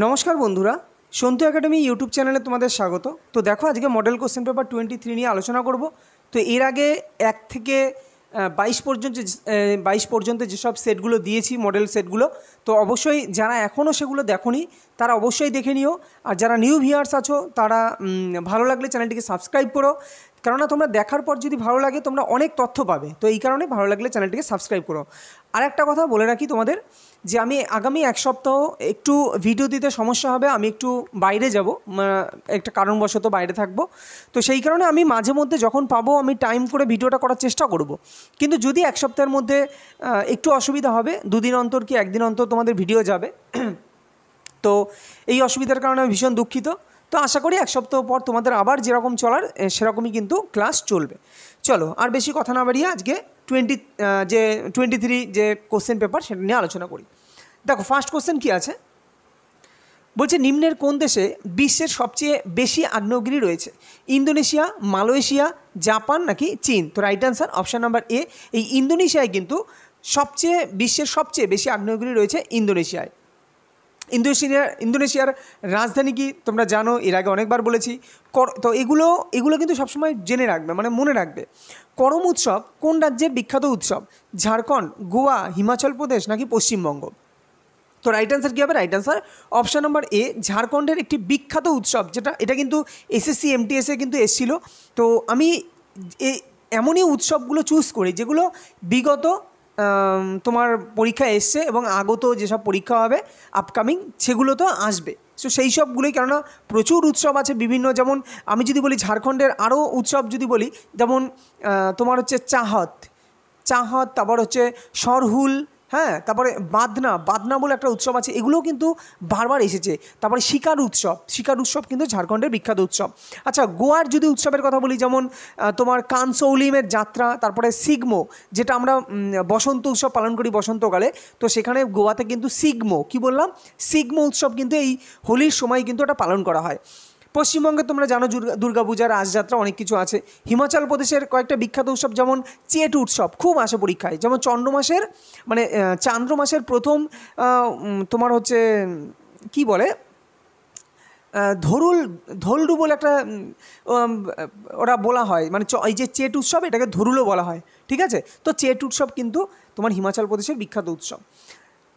নমস্কার বন্ধুরা, Santu academy YouTube চ্যানেলে তোমাদের স্বাগত। তো দেখো, আজকে মডেল কোশ্চেন পেপার 23 নিয়ে আলোচনা করব। তো এর আগে 1 থেকে 22 পর্যন্ত যেসব সেটগুলো দিয়েছি, মডেল সেটগুলো, তো অবশ্যই যারা এখনও সেগুলো দেখোনি তারা অবশ্যই দেখে নিও। আর যারা নিউ ভিউয়ার্স আছো তারা ভালো লাগলে চ্যানেলটিকে সাবস্ক্রাইব করো, কেননা তোমরা দেখার পর যদি ভালো লাগে তোমরা অনেক তথ্য পাবে। তো এই কারণে ভালো লাগলে চ্যানেলটিকে সাবস্ক্রাইব করো। আর একটা কথা বলে রাখি তোমাদের, যে আমি আগামী 1 সপ্তাহ একটু ভিডিও দিতে সমস্যা হবে। আমি একটু বাইরে যাব, একটা কারণবশত বাইরে থাকবো। তো সেই কারণে আমি মাঝে মধ্যে যখন পাবো আমি টাইম করে ভিডিওটা করার চেষ্টা করব। কিন্তু যদি 1 সপ্তাহের মধ্যে একটু অসুবিধা হবে, 2 দিন অন্তর কি 1 দিন অন্তর তোমাদের ভিডিও যাবে। তো এই অসুবিধার কারণে আমি ভীষণ দুঃখিত। তো আশা করি 1 সপ্তাহ পর তোমাদের আবার যেরকম চলার সেরকমই কিন্তু ক্লাস চলবে। চলো আর বেশি কথা না বাড়িয়ে আজকে 23 যে কোশ্চেন পেপার সেটা নিয়ে আলোচনা করি। দেখো, ফার্স্ট কোশ্চেন কী আছে, বলছে নিম্নের কোন দেশে বিশ্বের সবচেয়ে বেশি আগ্নেয়গিরি রয়েছে? ইন্দোনেশিয়া, মালয়েশিয়া, জাপান নাকি চীন? তো right answer option number A. এই ইন্দোনেশিয়ায় কিন্তু বিশ্বের সবচেয়ে বেশি আগ্নেয়গিরি রয়েছে ইন্দোনেশিয়ায়। ইন্দোনেশিয়ার রাজধানী কি তোমরা জানো, এর আগে অনেকবার বলেছি। তো এগুলো কিন্তু সবসময় জেনে রাখবে, মানে মনে রাখবে। করম উৎসব কোন রাজ্যের বিখ্যাত উৎসব? ঝাড়খণ্ড, গোয়া, হিমাচল প্রদেশ নাকি পশ্চিমবঙ্গ? তো রাইট অ্যান্সার কী হবে? রাইট অ্যান্সার অপশান নম্বর এ, ঝাড়খণ্ডের একটি বিখ্যাত উৎসব, এটা কিন্তু এসএসসি এমটিএসে কিন্তু এসেছিল। তো আমি এমনই উৎসবগুলো চুজ করি যেগুলো বিগত তোমার পরীক্ষা এসছে এবং আগত যেসব পরীক্ষা হবে আপকামিং সেগুলো তো আসবে। সো সেই সবগুলোই, কেননা প্রচুর উৎসব আছে বিভিন্ন। যেমন আমি যদি বলি ঝাড়খণ্ডের আরও উৎসব যদি বলি, যেমন তোমার হচ্ছে চাহত, তারপর হচ্ছে সরহুল, হ্যাঁ, তারপরে বাদনা বলে একটা উৎসব আছে, এগুলোও কিন্তু বারবার এসেছে। তারপরে শিকার উৎসব কিন্তু ঝাড়খণ্ডের বিখ্যাত উৎসব। আচ্ছা, গোয়ার যদি উৎসবের কথা বলি, যেমন তোমার কানসৌলিমের যাত্রা, তারপরে সিগমো, যেটা আমরা বসন্ত উৎসব পালন করি বসন্তকালে, তো সেখানে গোয়াতে কিন্তু সিগমো উৎসব কিন্তু এই হোলির সময় কিন্তু এটা পালন করা হয়। পশ্চিমবঙ্গে তোমরা জানো দুর্গাপূজা, রাসযাত্রা, অনেক কিছু আছে। হিমাচল প্রদেশের কয়েকটা বিখ্যাত উৎসব, যেমন চেট উৎসব, খুব আসে পরীক্ষায়। যেমন চান্দ্র মাসের প্রথম তোমার হচ্ছে কি বলে, ধরুলডু বলে একটা ওরা বলা হয়, মানে এই যে চেট উৎসব, এটাকে ধরুলও বলা হয়, ঠিক আছে? তো চেট উৎসব কিন্তু তোমার হিমাচল প্রদেশের বিখ্যাত উৎসব।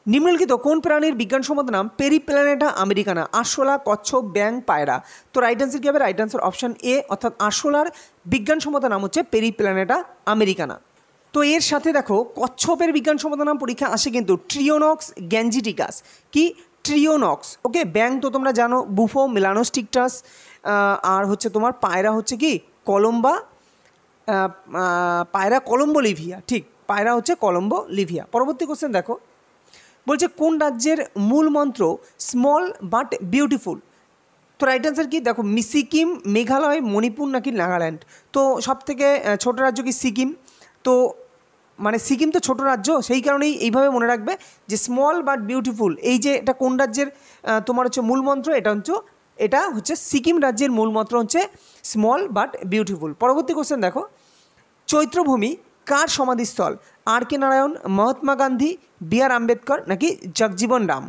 নিম্নলিখিত কোন প্রাণীর বিজ্ঞানসম্মত নাম পেরিপ্ল্যানেটা আমেরিকানা? আরশোলা, কচ্ছপ, ব্যাং, পায়রা? তো রাইট অ্যান্সার কী হবে? রাইট অ্যান্সার অপশান এ, অর্থাৎ আরশোলার বিজ্ঞানসম্মত নাম হচ্ছে পেরিপ্ল্যানেটা আমেরিকানা। তো এর সাথে দেখো, কচ্ছপের বিজ্ঞানসম্মত নাম পরীক্ষা আসে কিন্তু ট্রিওনক্স গ্যাঞ্জিটিকাস। কি? ট্রিওনক্স। ওকে, ব্যাং তো তোমরা জানো বুফো মেলানোস্টিকটাস, আর হচ্ছে তোমার পায়রা হচ্ছে কি কলম্বো লিভিয়া। ঠিক, পায়রা হচ্ছে কলম্বো লিভিয়া। পরবর্তী কোশ্চেন দেখো, বলছে কোন রাজ্যের মূল মন্ত্র স্মল বাট বিউটিফুল? তো রাইট অ্যান্সার কি? দেখো, সিকিম, মেঘালয়, মণিপুর নাকি নাগাল্যান্ড? তো সবথেকে ছোট রাজ্য কি? সিকিম। তো মানে সিকিম তো ছোট রাজ্য, সেই কারণেই এইভাবে মনে রাখবে যে স্মল বাট বিউটিফুল, এই যে এটা কোন রাজ্যের তোমার হচ্ছে মূলমন্ত্র, এটা হচ্ছে সিকিম রাজ্যের মূলমন্ত্র হচ্ছে স্মল বাট বিউটিফুল। পরবর্তী কোশ্চেন দেখো, চৈত্রভূমি কার সমাধিস্থল? R K Narayan, Mahatma Gandhi, B R Ambedkar নাকি জগজীবন রাম?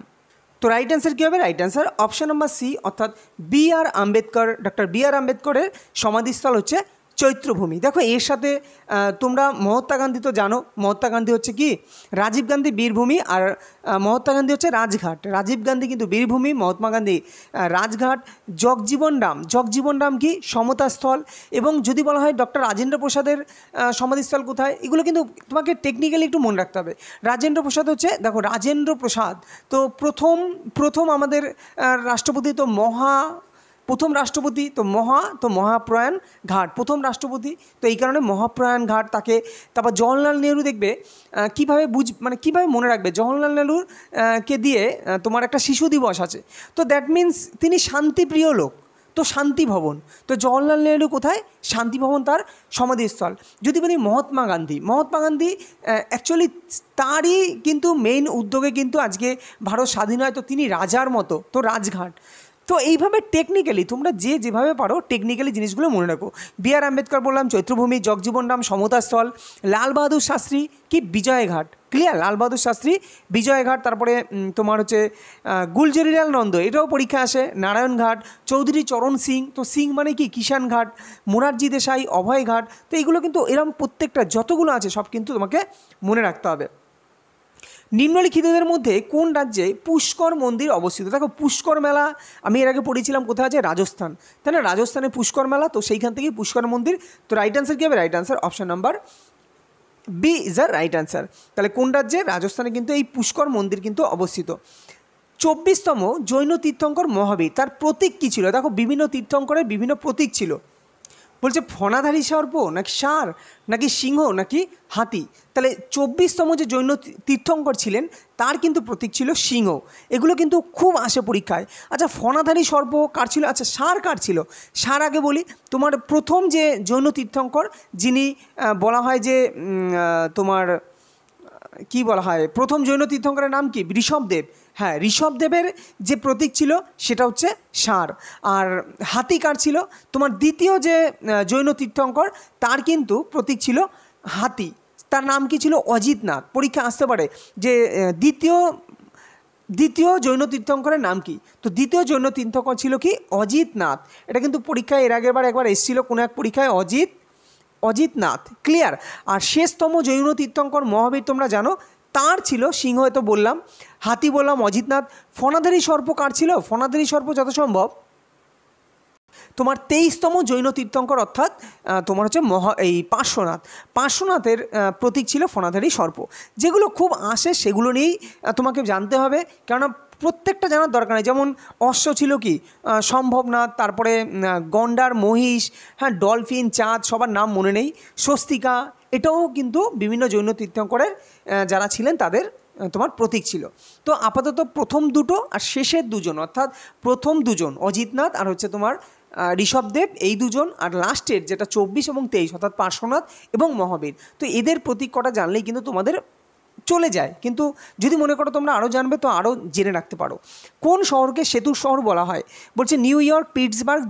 তো রাইট অ্যান্সার কী হবে? Right answer option number C, অর্থাৎ B R Ambedkar, doctor B R আম্বেদকরের সমাধিস্থল হচ্ছে চৈত্রভূমি। দেখো, এর সাথে তোমরা মহাত্মা গান্ধী তো জানো, মহাত্মা গান্ধী হচ্ছে কি রাজীব গান্ধী বীরভূমি, আর মহাত্মা গান্ধী হচ্ছে রাজঘাট। রাজীব গান্ধী কিন্তু বীরভূমি, মহাত্মা গান্ধী রাজঘাট। জগজীবন রাম কি সমতাস্থল। এবং যদি বলা হয় ডক্টর রাজেন্দ্র প্রসাদের সমাধিস্থল কোথায়, এগুলো কিন্তু তোমাকে টেকনিক্যালি একটু মনে রাখতে হবে। রাজেন্দ্র প্রসাদ হচ্ছে, দেখো রাজেন্দ্র প্রসাদ তো প্রথম আমাদের রাষ্ট্রপতি, তো প্রথম রাষ্ট্রপতি তো মহাপ্রয়াণ ঘাট প্রথম রাষ্ট্রপতি, তো এই কারণে মহাপ্রয়াণ ঘাট তাকে। তারপর জওহরলাল নেহরু, দেখবে কীভাবে মনে রাখবে, জওহরলাল নেহরুর কে দিয়ে তোমার একটা শিশু দিবস আছে, তো দ্যাট মিন্স তিনি শান্তিপ্রিয় লোক, তো শান্তি ভবন। তো জওহরলাল নেহরু কোথায়? শান্তি ভবন তার সমাধিস্থল। যদি বলি মহাত্মা গান্ধী অ্যাকচুয়ালি তারই কিন্তু মেইন উদ্যোগে কিন্তু আজকে ভারত স্বাধীন হয়, তো তিনি রাজার মতো, তো রাজঘাট। তো এইভাবে টেকনিক্যালি তোমরা যেভাবে পারো টেকনিক্যালি জিনিসগুলো মনে রাখো। বি আর আম্বেদকর বললাম চৈত্রভূমি, জগজীবন রাম সমতাস্থল, লাল বাহাদুর শাস্ত্রী কি বিজয়ঘাট। ক্লিয়ার? লাল বাহাদুর শাস্ত্রী, বিজয়ঘাট, তারপরে তোমার হচ্ছে গুলজারিলাল নন্দ, এটাও পরীক্ষা আসে, নারায়ণঘাট, চৌধুরী চরণ সিং, তো সিং মানে কি কিষাণ ঘাট, মোরারজি দেশাই, অভয় ঘাট, তো এইগুলো কিন্তু এরকম প্রত্যেকটা যতগুলো আছে সব কিন্তু তোমাকে মনে রাখতে হবে। নিম্নলিখিতদের মধ্যে কোন রাজ্যে পুষ্কর মন্দির অবস্থিত? দেখো পুষ্কর মেলা আমি এর আগে পড়েছিলাম কোথায় আছে, রাজস্থান, তাই না? রাজস্থানে পুষ্কর মেলা, তো সেইখান থেকেই পুষ্কর মন্দির। তো রাইট অ্যান্সার কী হবে? Right answer option number B is the right answer. তাহলে কোন রাজ্যে? রাজস্থানে কিন্তু এই পুষ্কর মন্দির কিন্তু অবস্থিত। 24তম জৈন তীর্থঙ্কর মহাবীর, তার প্রতীক কী ছিল? দেখো বিভিন্ন তীর্থঙ্করের বিভিন্ন প্রতীক ছিল। বলছে ফণাধারী সর্প নাকি ষাঁড় নাকি সিংহ নাকি হাতি? তাহলে 24তম যে জৈন তীর্থঙ্কর ছিলেন তার কিন্তু প্রতীক ছিল সিংহ। এগুলো কিন্তু খুব আসে পরীক্ষায়। আচ্ছা ফণাধারী সর্প কার ছিল? আচ্ছা ষাঁড় কার ছিল? ষাঁড় আগে বলি, তোমার প্রথম যে জৈন তীর্থঙ্কর যিনি বলা হয় যে তোমার কি বলা হয়, প্রথম জৈন তীর্থঙ্করের নাম কি? ঋষভদেব। হ্যাঁ, ঋষভদেবের যে প্রতীক ছিল সেটা হচ্ছে ষাঁড়। আর হাতি কার ছিল? তোমার দ্বিতীয় যে জৈন তীর্থঙ্কর তার কিন্তু প্রতীক ছিল হাতি, তার নাম কি ছিল? অজিতনাথ। পরীক্ষা আসতে পারে যে দ্বিতীয় জৈন তীর্থঙ্করের নাম কি? তো দ্বিতীয় জৈন তীর্থঙ্কর ছিল কি? অজিতনাথ। এটা কিন্তু পরীক্ষায় এর আগের বার একবার এসেছিল কোনো এক পরীক্ষায়, অজিতনাথ। ক্লিয়ার? আর শেষতম জৈন তীর্থঙ্কর মহাবীর তোমরা জানো, তার ছিল সিংহ, তো বললাম, হাতি বললাম, অজিতনাথ। ফণাধারী সর্প কার ছিল? ফণাধারী সর্প যত সম্ভব তোমার 23তম জৈন তীর্থঙ্কর, অর্থাৎ তোমার হচ্ছে এই পার্শ্বনাথের প্রতীক ছিল ফণাধারী সর্প। যেগুলো খুব আসে সেগুলো নিয়েই তোমাকে জানতে হবে, কেননা প্রত্যেকটা জানার দরকার নেই। যেমন অশ্ব ছিল কি? সম্ভবনাথ, তারপরে গন্ডার, মহিষ, হ্যাঁ, ডলফিন, চাঁদ, সবার নাম মনে নেই, স্বস্তিকা, এটাও কিন্তু বিভিন্ন জৈন তীর্থঙ্করের যারা ছিলেন তাদের তোমার প্রতীক ছিল। তো আপাতত প্রথম দুটো আর শেষের দুজন, অর্থাৎ প্রথম দুজন অজিতনাথ আর হচ্ছে তোমার ঋষভদেব, এই দুজন, আর লাস্টের যেটা 24 এবং 23 অর্থাৎ পার্শ্বনাথ এবং মহাবীর, তো এদের প্রতীক কটা জানলেই কিন্তু তোমাদের চলে যায়। কিন্তু যদি মনে করো তোমরা আরও জানবে তো আরও জেনে রাখতে পারো। কোন শহরকে সেতুর শহর বলা হয়? বলছে নিউ ইয়র্ক, পিটসবার্গ,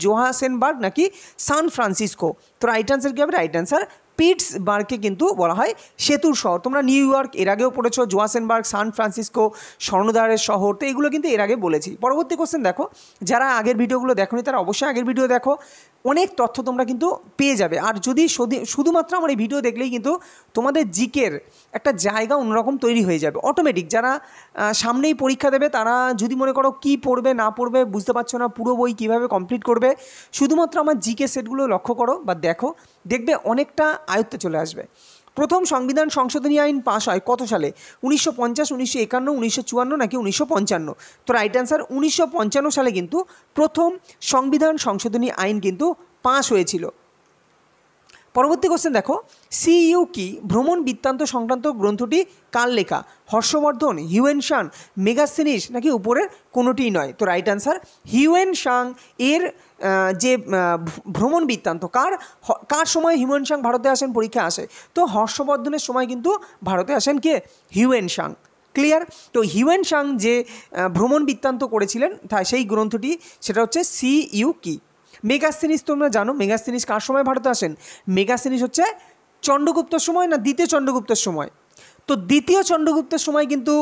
জোহাসেনবার্গ নাকি সান ফ্রান্সিসকো? তো রাইট অ্যান্সার কী হবে? রাইট অ্যান্সার পিটসবার্গকে কিন্তু বলা হয় সেতুর শহর। তোমরা নিউ ইয়র্ক এর আগেও পড়েছো, জোহাসেনবার্গ, সান ফ্রান্সিসকো স্বর্ণদ্বারের শহর, তো এগুলো কিন্তু এর আগে বলেছি। পরবর্তী কোশ্চেন দেখো, যারা আগের ভিডিওগুলো দেখোনি তারা অবশ্যই আগের ভিডিও দেখো, অনেক তথ্য তোমরা কিন্তু পেয়ে যাবে। আর যদি শুধুমাত্র আমার এই ভিডিও দেখলেই কিন্তু তোমাদের জিকের একটা জায়গা অন্যরকম তৈরি হয়ে যাবে অটোমেটিক। যারা সামনেই পরীক্ষা দেবে তারা যদি মনে করো কী পড়বে না পড়বে বুঝতে পারছো না, পুরো বই কীভাবে কমপ্লিট করবে, শুধুমাত্র আমার জিকে সেটগুলো লক্ষ্য করো বা দেখো, দেখবে অনেকটা আয়ত্তে চলে আসবে। প্রথম সংবিধান সংশোধনী আইন পাশ হয় কত সালে? 1950, 1951, 1954 নাকি 1955? তো রাইট অ্যান্সার 1955 সালে কিন্তু প্রথম সংবিধান সংশোধনী আইন কিন্তু পাশ হয়েছিল। পরবর্তী কোশ্চেন দেখো, সিইউ কি ভ্রমণ বৃত্তান্ত সংক্রান্ত গ্রন্থটি কার লেখা? হর্ষবর্ধন, হিউয়েন সাং, মেগাস্থেনিস নাকি উপরের কোনোটিই নয়? তো রাইট অ্যান্সার হিউয়েন সাং এর যে ভ্রমণ বৃত্তান্ত কার সময় হিউয়েন সাং ভারতে আসেন? পরীক্ষা আসে তো হর্ষবর্ধনের সময় কিন্তু ভারতে আসেন কে? Hiuen Tsang. ক্লিয়ার? তো হিউয়েন সাং যে ভ্রমণ বৃত্তান্ত করেছিলেন সেই গ্রন্থটি সেটা হচ্ছে সিইউ কি। মেগাস্থেনিস তোমরা জানো, মেগাস্থেনিস কার সময় ভারতে আসেন? মেগাস্থেনিস হচ্ছে চন্দ্রগুপ্তর সময় না দ্বিতীয় চন্দ্রগুপ্তের সময়? তো দ্বিতীয় চন্দ্রগুপ্তের সময় কিন্তু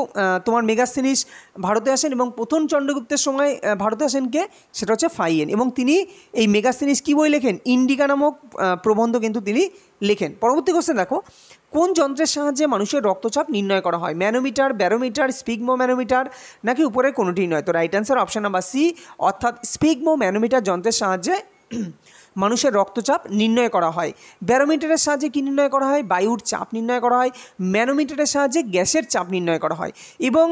তোমার মেগাস্থেনিস ভারতে আসেন, এবং প্রথম চন্দ্রগুপ্তের সময় ভারতে আসেন কে? সেটা হচ্ছে ফাইয়েন। এবং তিনি এই মেগাস্থেনিস কী বই লেখেন? ইন্ডিকা নামক প্রবন্ধ কিন্তু তিনি লেখেন। পরবর্তী কোশ্চেন দেখো, কোন যন্ত্রের সাহায্যে মানুষের রক্তচাপ নির্ণয় করা হয়? ম্যানোমিটার, ব্যারোমিটার, স্পিগমো ম্যানোমিটার নাকি উপরের কোনোটিই নয়? তো right answer option number C, অর্থাৎ স্পিগমো ম্যানোমিটার যন্ত্রের সাহায্যে মানুষের রক্তচাপ নির্ণয় করা হয়। ব্যারোমিটারের সাহায্যে কী নির্ণয় করা হয়? বায়ুর চাপ নির্ণয় করা হয়। ম্যানোমিটারের সাহায্যে গ্যাসের চাপ নির্ণয় করা হয়। এবং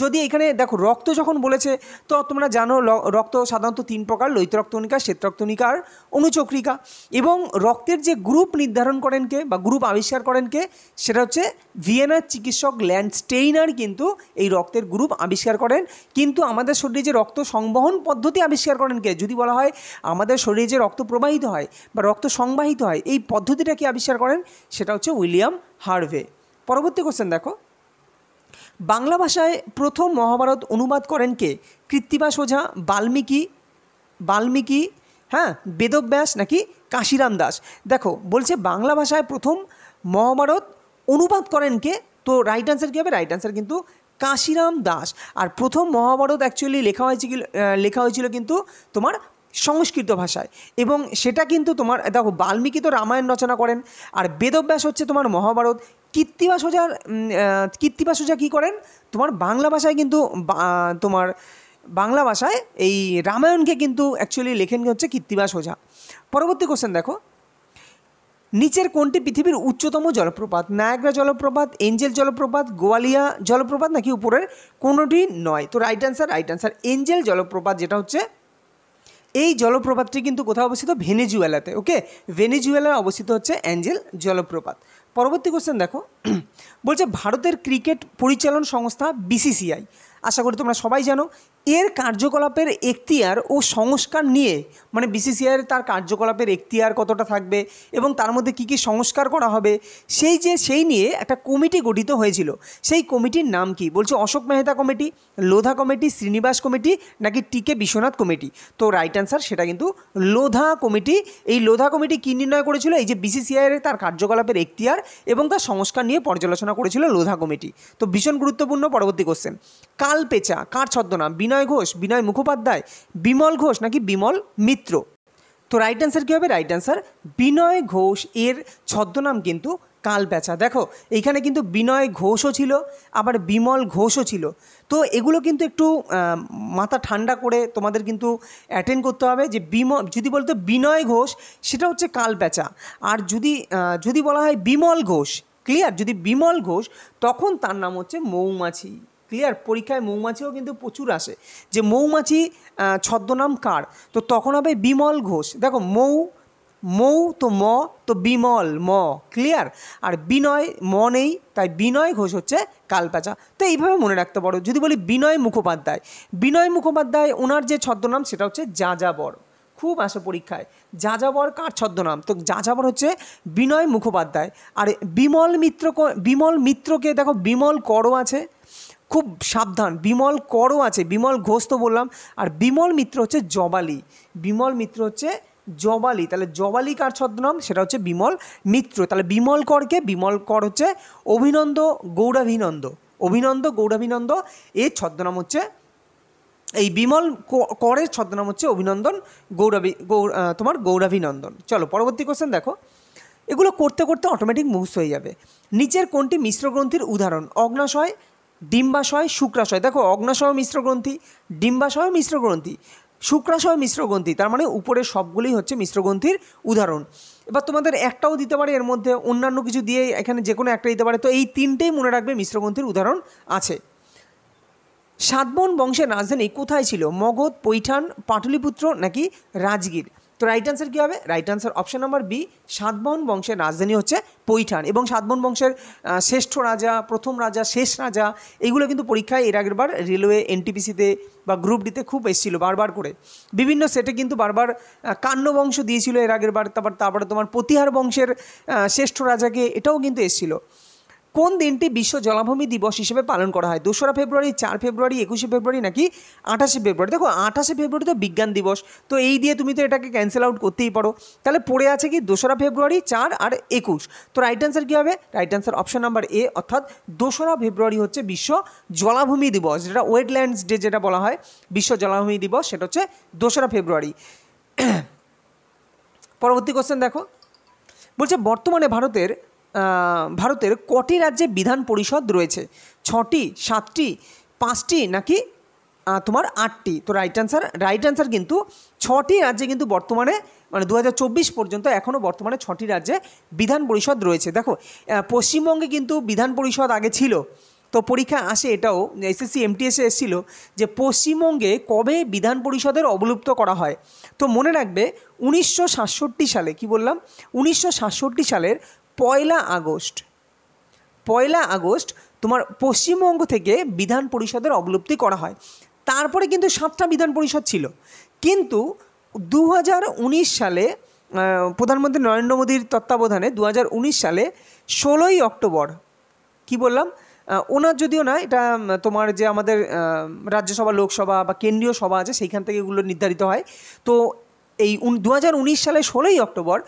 যদি এখানে দেখো রক্ত যখন বলেছে, তো তোমরা জানো রক্ত সাধারণত 3 প্রকার: লোহিত রক্তকণিকা, শ্বেত রক্তকণিকা আর অনুচক্রিকা। এবং রক্তের যে গ্রুপ নির্ধারণ করেন কে বা গ্রুপ আবিষ্কার করেন কে? সেটা হচ্ছে ভিয়েনার চিকিৎসক ল্যান্ডস্টেইনার কিন্তু এই রক্তের গ্রুপ আবিষ্কার করেন। কিন্তু আমাদের শরীরে যে রক্ত সংবহন পদ্ধতি আবিষ্কার করেন কে? যদি বলা হয় আমাদের শরীরে যে রক্ত প্রবাহিত হয় বা রক্ত সংবাহিত হয়, এই পদ্ধতিটা কি আবিষ্কার করেন? সেটা হচ্ছে উইলিয়াম হার্ভে। পরবর্তী কোশ্চেন দেখো, বাংলা ভাষায় প্রথম মহাভারত অনুবাদ করেন কে? কৃত্তিবাস ওঝা, বাল্মীকি, হ্যাঁ, বেদব্যাস নাকি কাশিরাম দাস? দেখো বলছে বাংলা ভাষায় প্রথম মহাভারত অনুবাদ করেন কে? তো রাইট অ্যান্সার কী হবে? রাইট অ্যান্সার কিন্তু কাশিরাম দাস। আর প্রথম মহাভারত অ্যাকচুয়ালি লেখা হয়েছিল কিন্তু তোমার সংস্কৃত ভাষায়, এবং সেটা কিন্তু তোমার দেখো বাল্মীকি তো রামায়ণ রচনা করেন, আর বেদব্যাস হচ্ছে তোমার মহাভারত। কৃত্তিবাস ওঝা কী করেন? তোমার বাংলা ভাষায় কিন্তু তোমার বাংলা ভাষায় এই রামায়ণকে কিন্তু অ্যাকচুয়ালি লেখেন হচ্ছে কৃত্তিবাস ওঝা। পরবর্তী কোশ্চেন দেখো, নিচের কোনটি পৃথিবীর উচ্চতম জলপ্রপাত? নায়াগ্রা জলপ্রপাত, এঞ্জেল জলপ্রপাত, গোয়ালিয়া জলপ্রপাত, নাকি উপরের কোনোটি নয়? তো রাইট অ্যান্সার এঞ্জেল জলপ্রপাত, যেটা হচ্ছে এই জলপ্রপাতটি কিন্তু কোথায় অবস্থিত? ভেনেজুয়েলাতে। ওকে, ভেনেজুয়েলায় অবস্থিত হচ্ছে এঞ্জেল জলপ্রপাত। পরবর্তী কোশ্চেন দেখো, বলছে ভারতের ক্রিকেট পরিচালন সংস্থা বিসিসিআই, আশা করি তোমরা সবাই জানো, এর কার্যকলাপের এখতিয়ার ও সংস্কার নিয়ে, মানে বিসিসিআইয়ের তার কার্যকলাপের এখতিয়ার কতটা থাকবে এবং তার মধ্যে কী কী সংস্কার করা হবে, সেই নিয়ে একটা কমিটি গঠিত হয়েছিল। সেই কমিটির নাম কি? বলছে Ashok Mehta committee, Lodha committee, Srinivas committee, নাকি টিকে বিশ্বনাথ কমিটি? তো রাইট অ্যান্সার সেটা কিন্তু লোধা কমিটি। এই লোধা কমিটি কী নির্ণয় করেছিল? এই যে বিসিসিআইয়ের তার কার্যকলাপের এখতিয়ার এবং তার সংস্কার নিয়ে পর্যালোচনা করেছিল লোধা কমিটি। তো ভীষণ গুরুত্বপূর্ণ। পরবর্তী কোশ্চেন, কালপেচা কার ছদ্মনাম? বিনয় ঘোষ, বিনয় মুখোপাধ্যায়, বিমল ঘোষ, নাকি বিমল মিত্র? তো রাইট অ্যান্সার কী হবে? রাইট অ্যান্সার বিনয় ঘোষ, এর ছদ্মনাম কিন্তু কালপেচা। দেখো এইখানে কিন্তু বিনয় ঘোষও ছিল, আবার বিমল ঘোষও ছিল। তো এগুলো কিন্তু একটু মাথা ঠান্ডা করে তোমাদের কিন্তু অ্যাটেন্ড করতে হবে, যে যদি বলতো বিনয় ঘোষ সেটা হচ্ছে কালপেচা, আর যদি বলা হয় বিমল ঘোষ, ক্লিয়ার, যদি বিমল ঘোষ তখন তার নাম হচ্ছে মৌমাছি। ক্লিয়ার, পরীক্ষায় মৌমাছিও কিন্তু প্রচুর আসে, যে মৌমাছি ছদ্মনাম কার? তো তখন হবে বিমল ঘোষ। দেখো মৌ তো তো বিমল ক্লিয়ার, আর বিনয় নেই, তাই বিনয় ঘোষ হচ্ছে কালপেচা। তো এইভাবে মনে রাখতে পারো। যদি বলি বিনয় মুখোপাধ্যায় ওনার যে ছদ্মনাম সেটা হচ্ছে যাযাবর, খুব আসে পরীক্ষায়। যাযাবর কার ছদ্মনাম? তো যাযাবর হচ্ছে বিনয় মুখোপাধ্যায়। আর বিমল মিত্রকে দেখো বিমল করও আছে, খুব সাবধান, বিমল করও আছে, বিমল ঘোষ তো বললাম, আর বিমল মিত্র হচ্ছে জবালি। তাহলে জবালি কার ছদ্মনাম? সেটা হচ্ছে বিমল মিত্র। তাহলে বিমল কর হচ্ছে অভিনন্দ গৌরাভিনন্দ, এর ছদ্মনাম হচ্ছে, এই বিমল করের ছদ্মনাম হচ্ছে অভিনন্দন তোমার গৌরাভিনন্দন। চলো পরবর্তী কোশ্চেন দেখো, এগুলো করতে করতে অটোমেটিক মুখস্থ হয়ে যাবে। নিচের কোনটি মিশ্র গ্রন্থির উদাহরণ? অগ্নাশয়, ডিম্বাশয়, শুক্রাশয়। দেখো অগ্নাশয় মিশ্র গ্রন্থি, ডিম্বাশয় মিশ্র গ্রন্থি, শুক্রাশয় মিশ্র গ্রন্থি, তার মানে উপরের সবগুলোই হচ্ছে মিশ্র গ্রন্থির উদাহরণ। এবার তোমাদের একটাও দিতে পারে, এর মধ্যে অন্যান্য কিছু দিয়ে এখানে যে কোনো একটা দিতে পারে। তো এই তিনটেই মনে রাখবে মিশ্র গ্রন্থির উদাহরণ আছে। সাতবাহন বংশের রাজধানী কোথায় ছিল? মগধ, পৈঠান, পাটলিপুত্র, নাকি রাজগীর? তো রাইট অ্যান্সার কী হবে? Right answer option number B, Satavahana বংশের রাজধানী হচ্ছে পৈঠান। এবং সাতবাহন বংশের শ্রেষ্ঠ রাজা, প্রথম রাজা, শেষ রাজা, এগুলো কিন্তু পরীক্ষায় এর আগের বার রেলওয়ে, এনটিপিসিতে বা গ্রুপ ডিতে খুব এসেছিলো বারবার করে, বিভিন্ন সেটে কিন্তু বারবার কান্য বংশ দিয়েছিল এর আগের বার। তারপরে তোমার প্রতিহার বংশের শ্রেষ্ঠ রাজাকে, এটাও কিন্তু এসেছিলো। কোন দিনটি বিশ্ব জলাভূমি দিবস হিসেবে পালন করা হয়? 2রা ফেব্রুয়ারি, 4 ফেব্রুয়ারি, 21শে ফেব্রুয়ারি, নাকি 28শে ফেব্রুয়ারি? দেখো 28শে ফেব্রুয়ারি তো বিজ্ঞান দিবস, তো এই দিয়ে তুমি তো এটাকে ক্যান্সেল আউট করতেই পারো। তাহলে পড়ে আছে কি 2রা ফেব্রুয়ারি, 4 আর 21। তো রাইট অ্যান্সার কী হবে? Right answer option number A, অর্থাৎ 2রা ফেব্রুয়ারি হচ্ছে বিশ্ব জলাভূমি দিবস, যেটা ওয়েটল্যান্ডস ডে যেটা বলা হয়, বিশ্ব জলাভূমি দিবস, সেটা হচ্ছে 2রা ফেব্রুয়ারি। পরবর্তী কোশ্চেন দেখো, বলছে বর্তমানে ভারতের কটি রাজ্যে বিধান পরিষদ রয়েছে? 6টি, 7টি, 5টি, নাকি তোমার 8টি? তো রাইট অ্যান্সার কিন্তু 6টি রাজ্যে কিন্তু বর্তমানে, মানে 2024 পর্যন্ত এখনও বর্তমানে 6টি রাজ্যে বিধান পরিষদ রয়েছে। দেখো পশ্চিমবঙ্গে কিন্তু বিধান পরিষদ আগে ছিল, তো পরীক্ষা আসে এটাও, এসএসসি এমটিএসে এসেছিলো যে পশ্চিমবঙ্গে কবে বিধান পরিষদের অবলুপ্ত করা হয়। তো মনে রাখবে 1967 সালে, কি বললাম, 1967 সালের 1 আগস্ট তোমার পশ্চিমবঙ্গ থেকে বিধান পরিষদের অবলুপ্তি করা হয়। তারপরে কিন্তু 7টা বিধান পরিষদ ছিল, কিন্তু 2019 সালে প্রধানমন্ত্রী নরেন্দ্র মোদীর তত্ত্বাবধানে 2019 সালে 16ই অক্টোবর, কি বললাম, ওনার যদিও না, এটা তোমার যে আমাদের রাজ্যসভা, লোকসভা বা কেন্দ্রীয় সভা আছে সেইখান থেকে এগুলো নির্ধারিত হয়। তো এই 2019 সালে 16ই অক্টোবর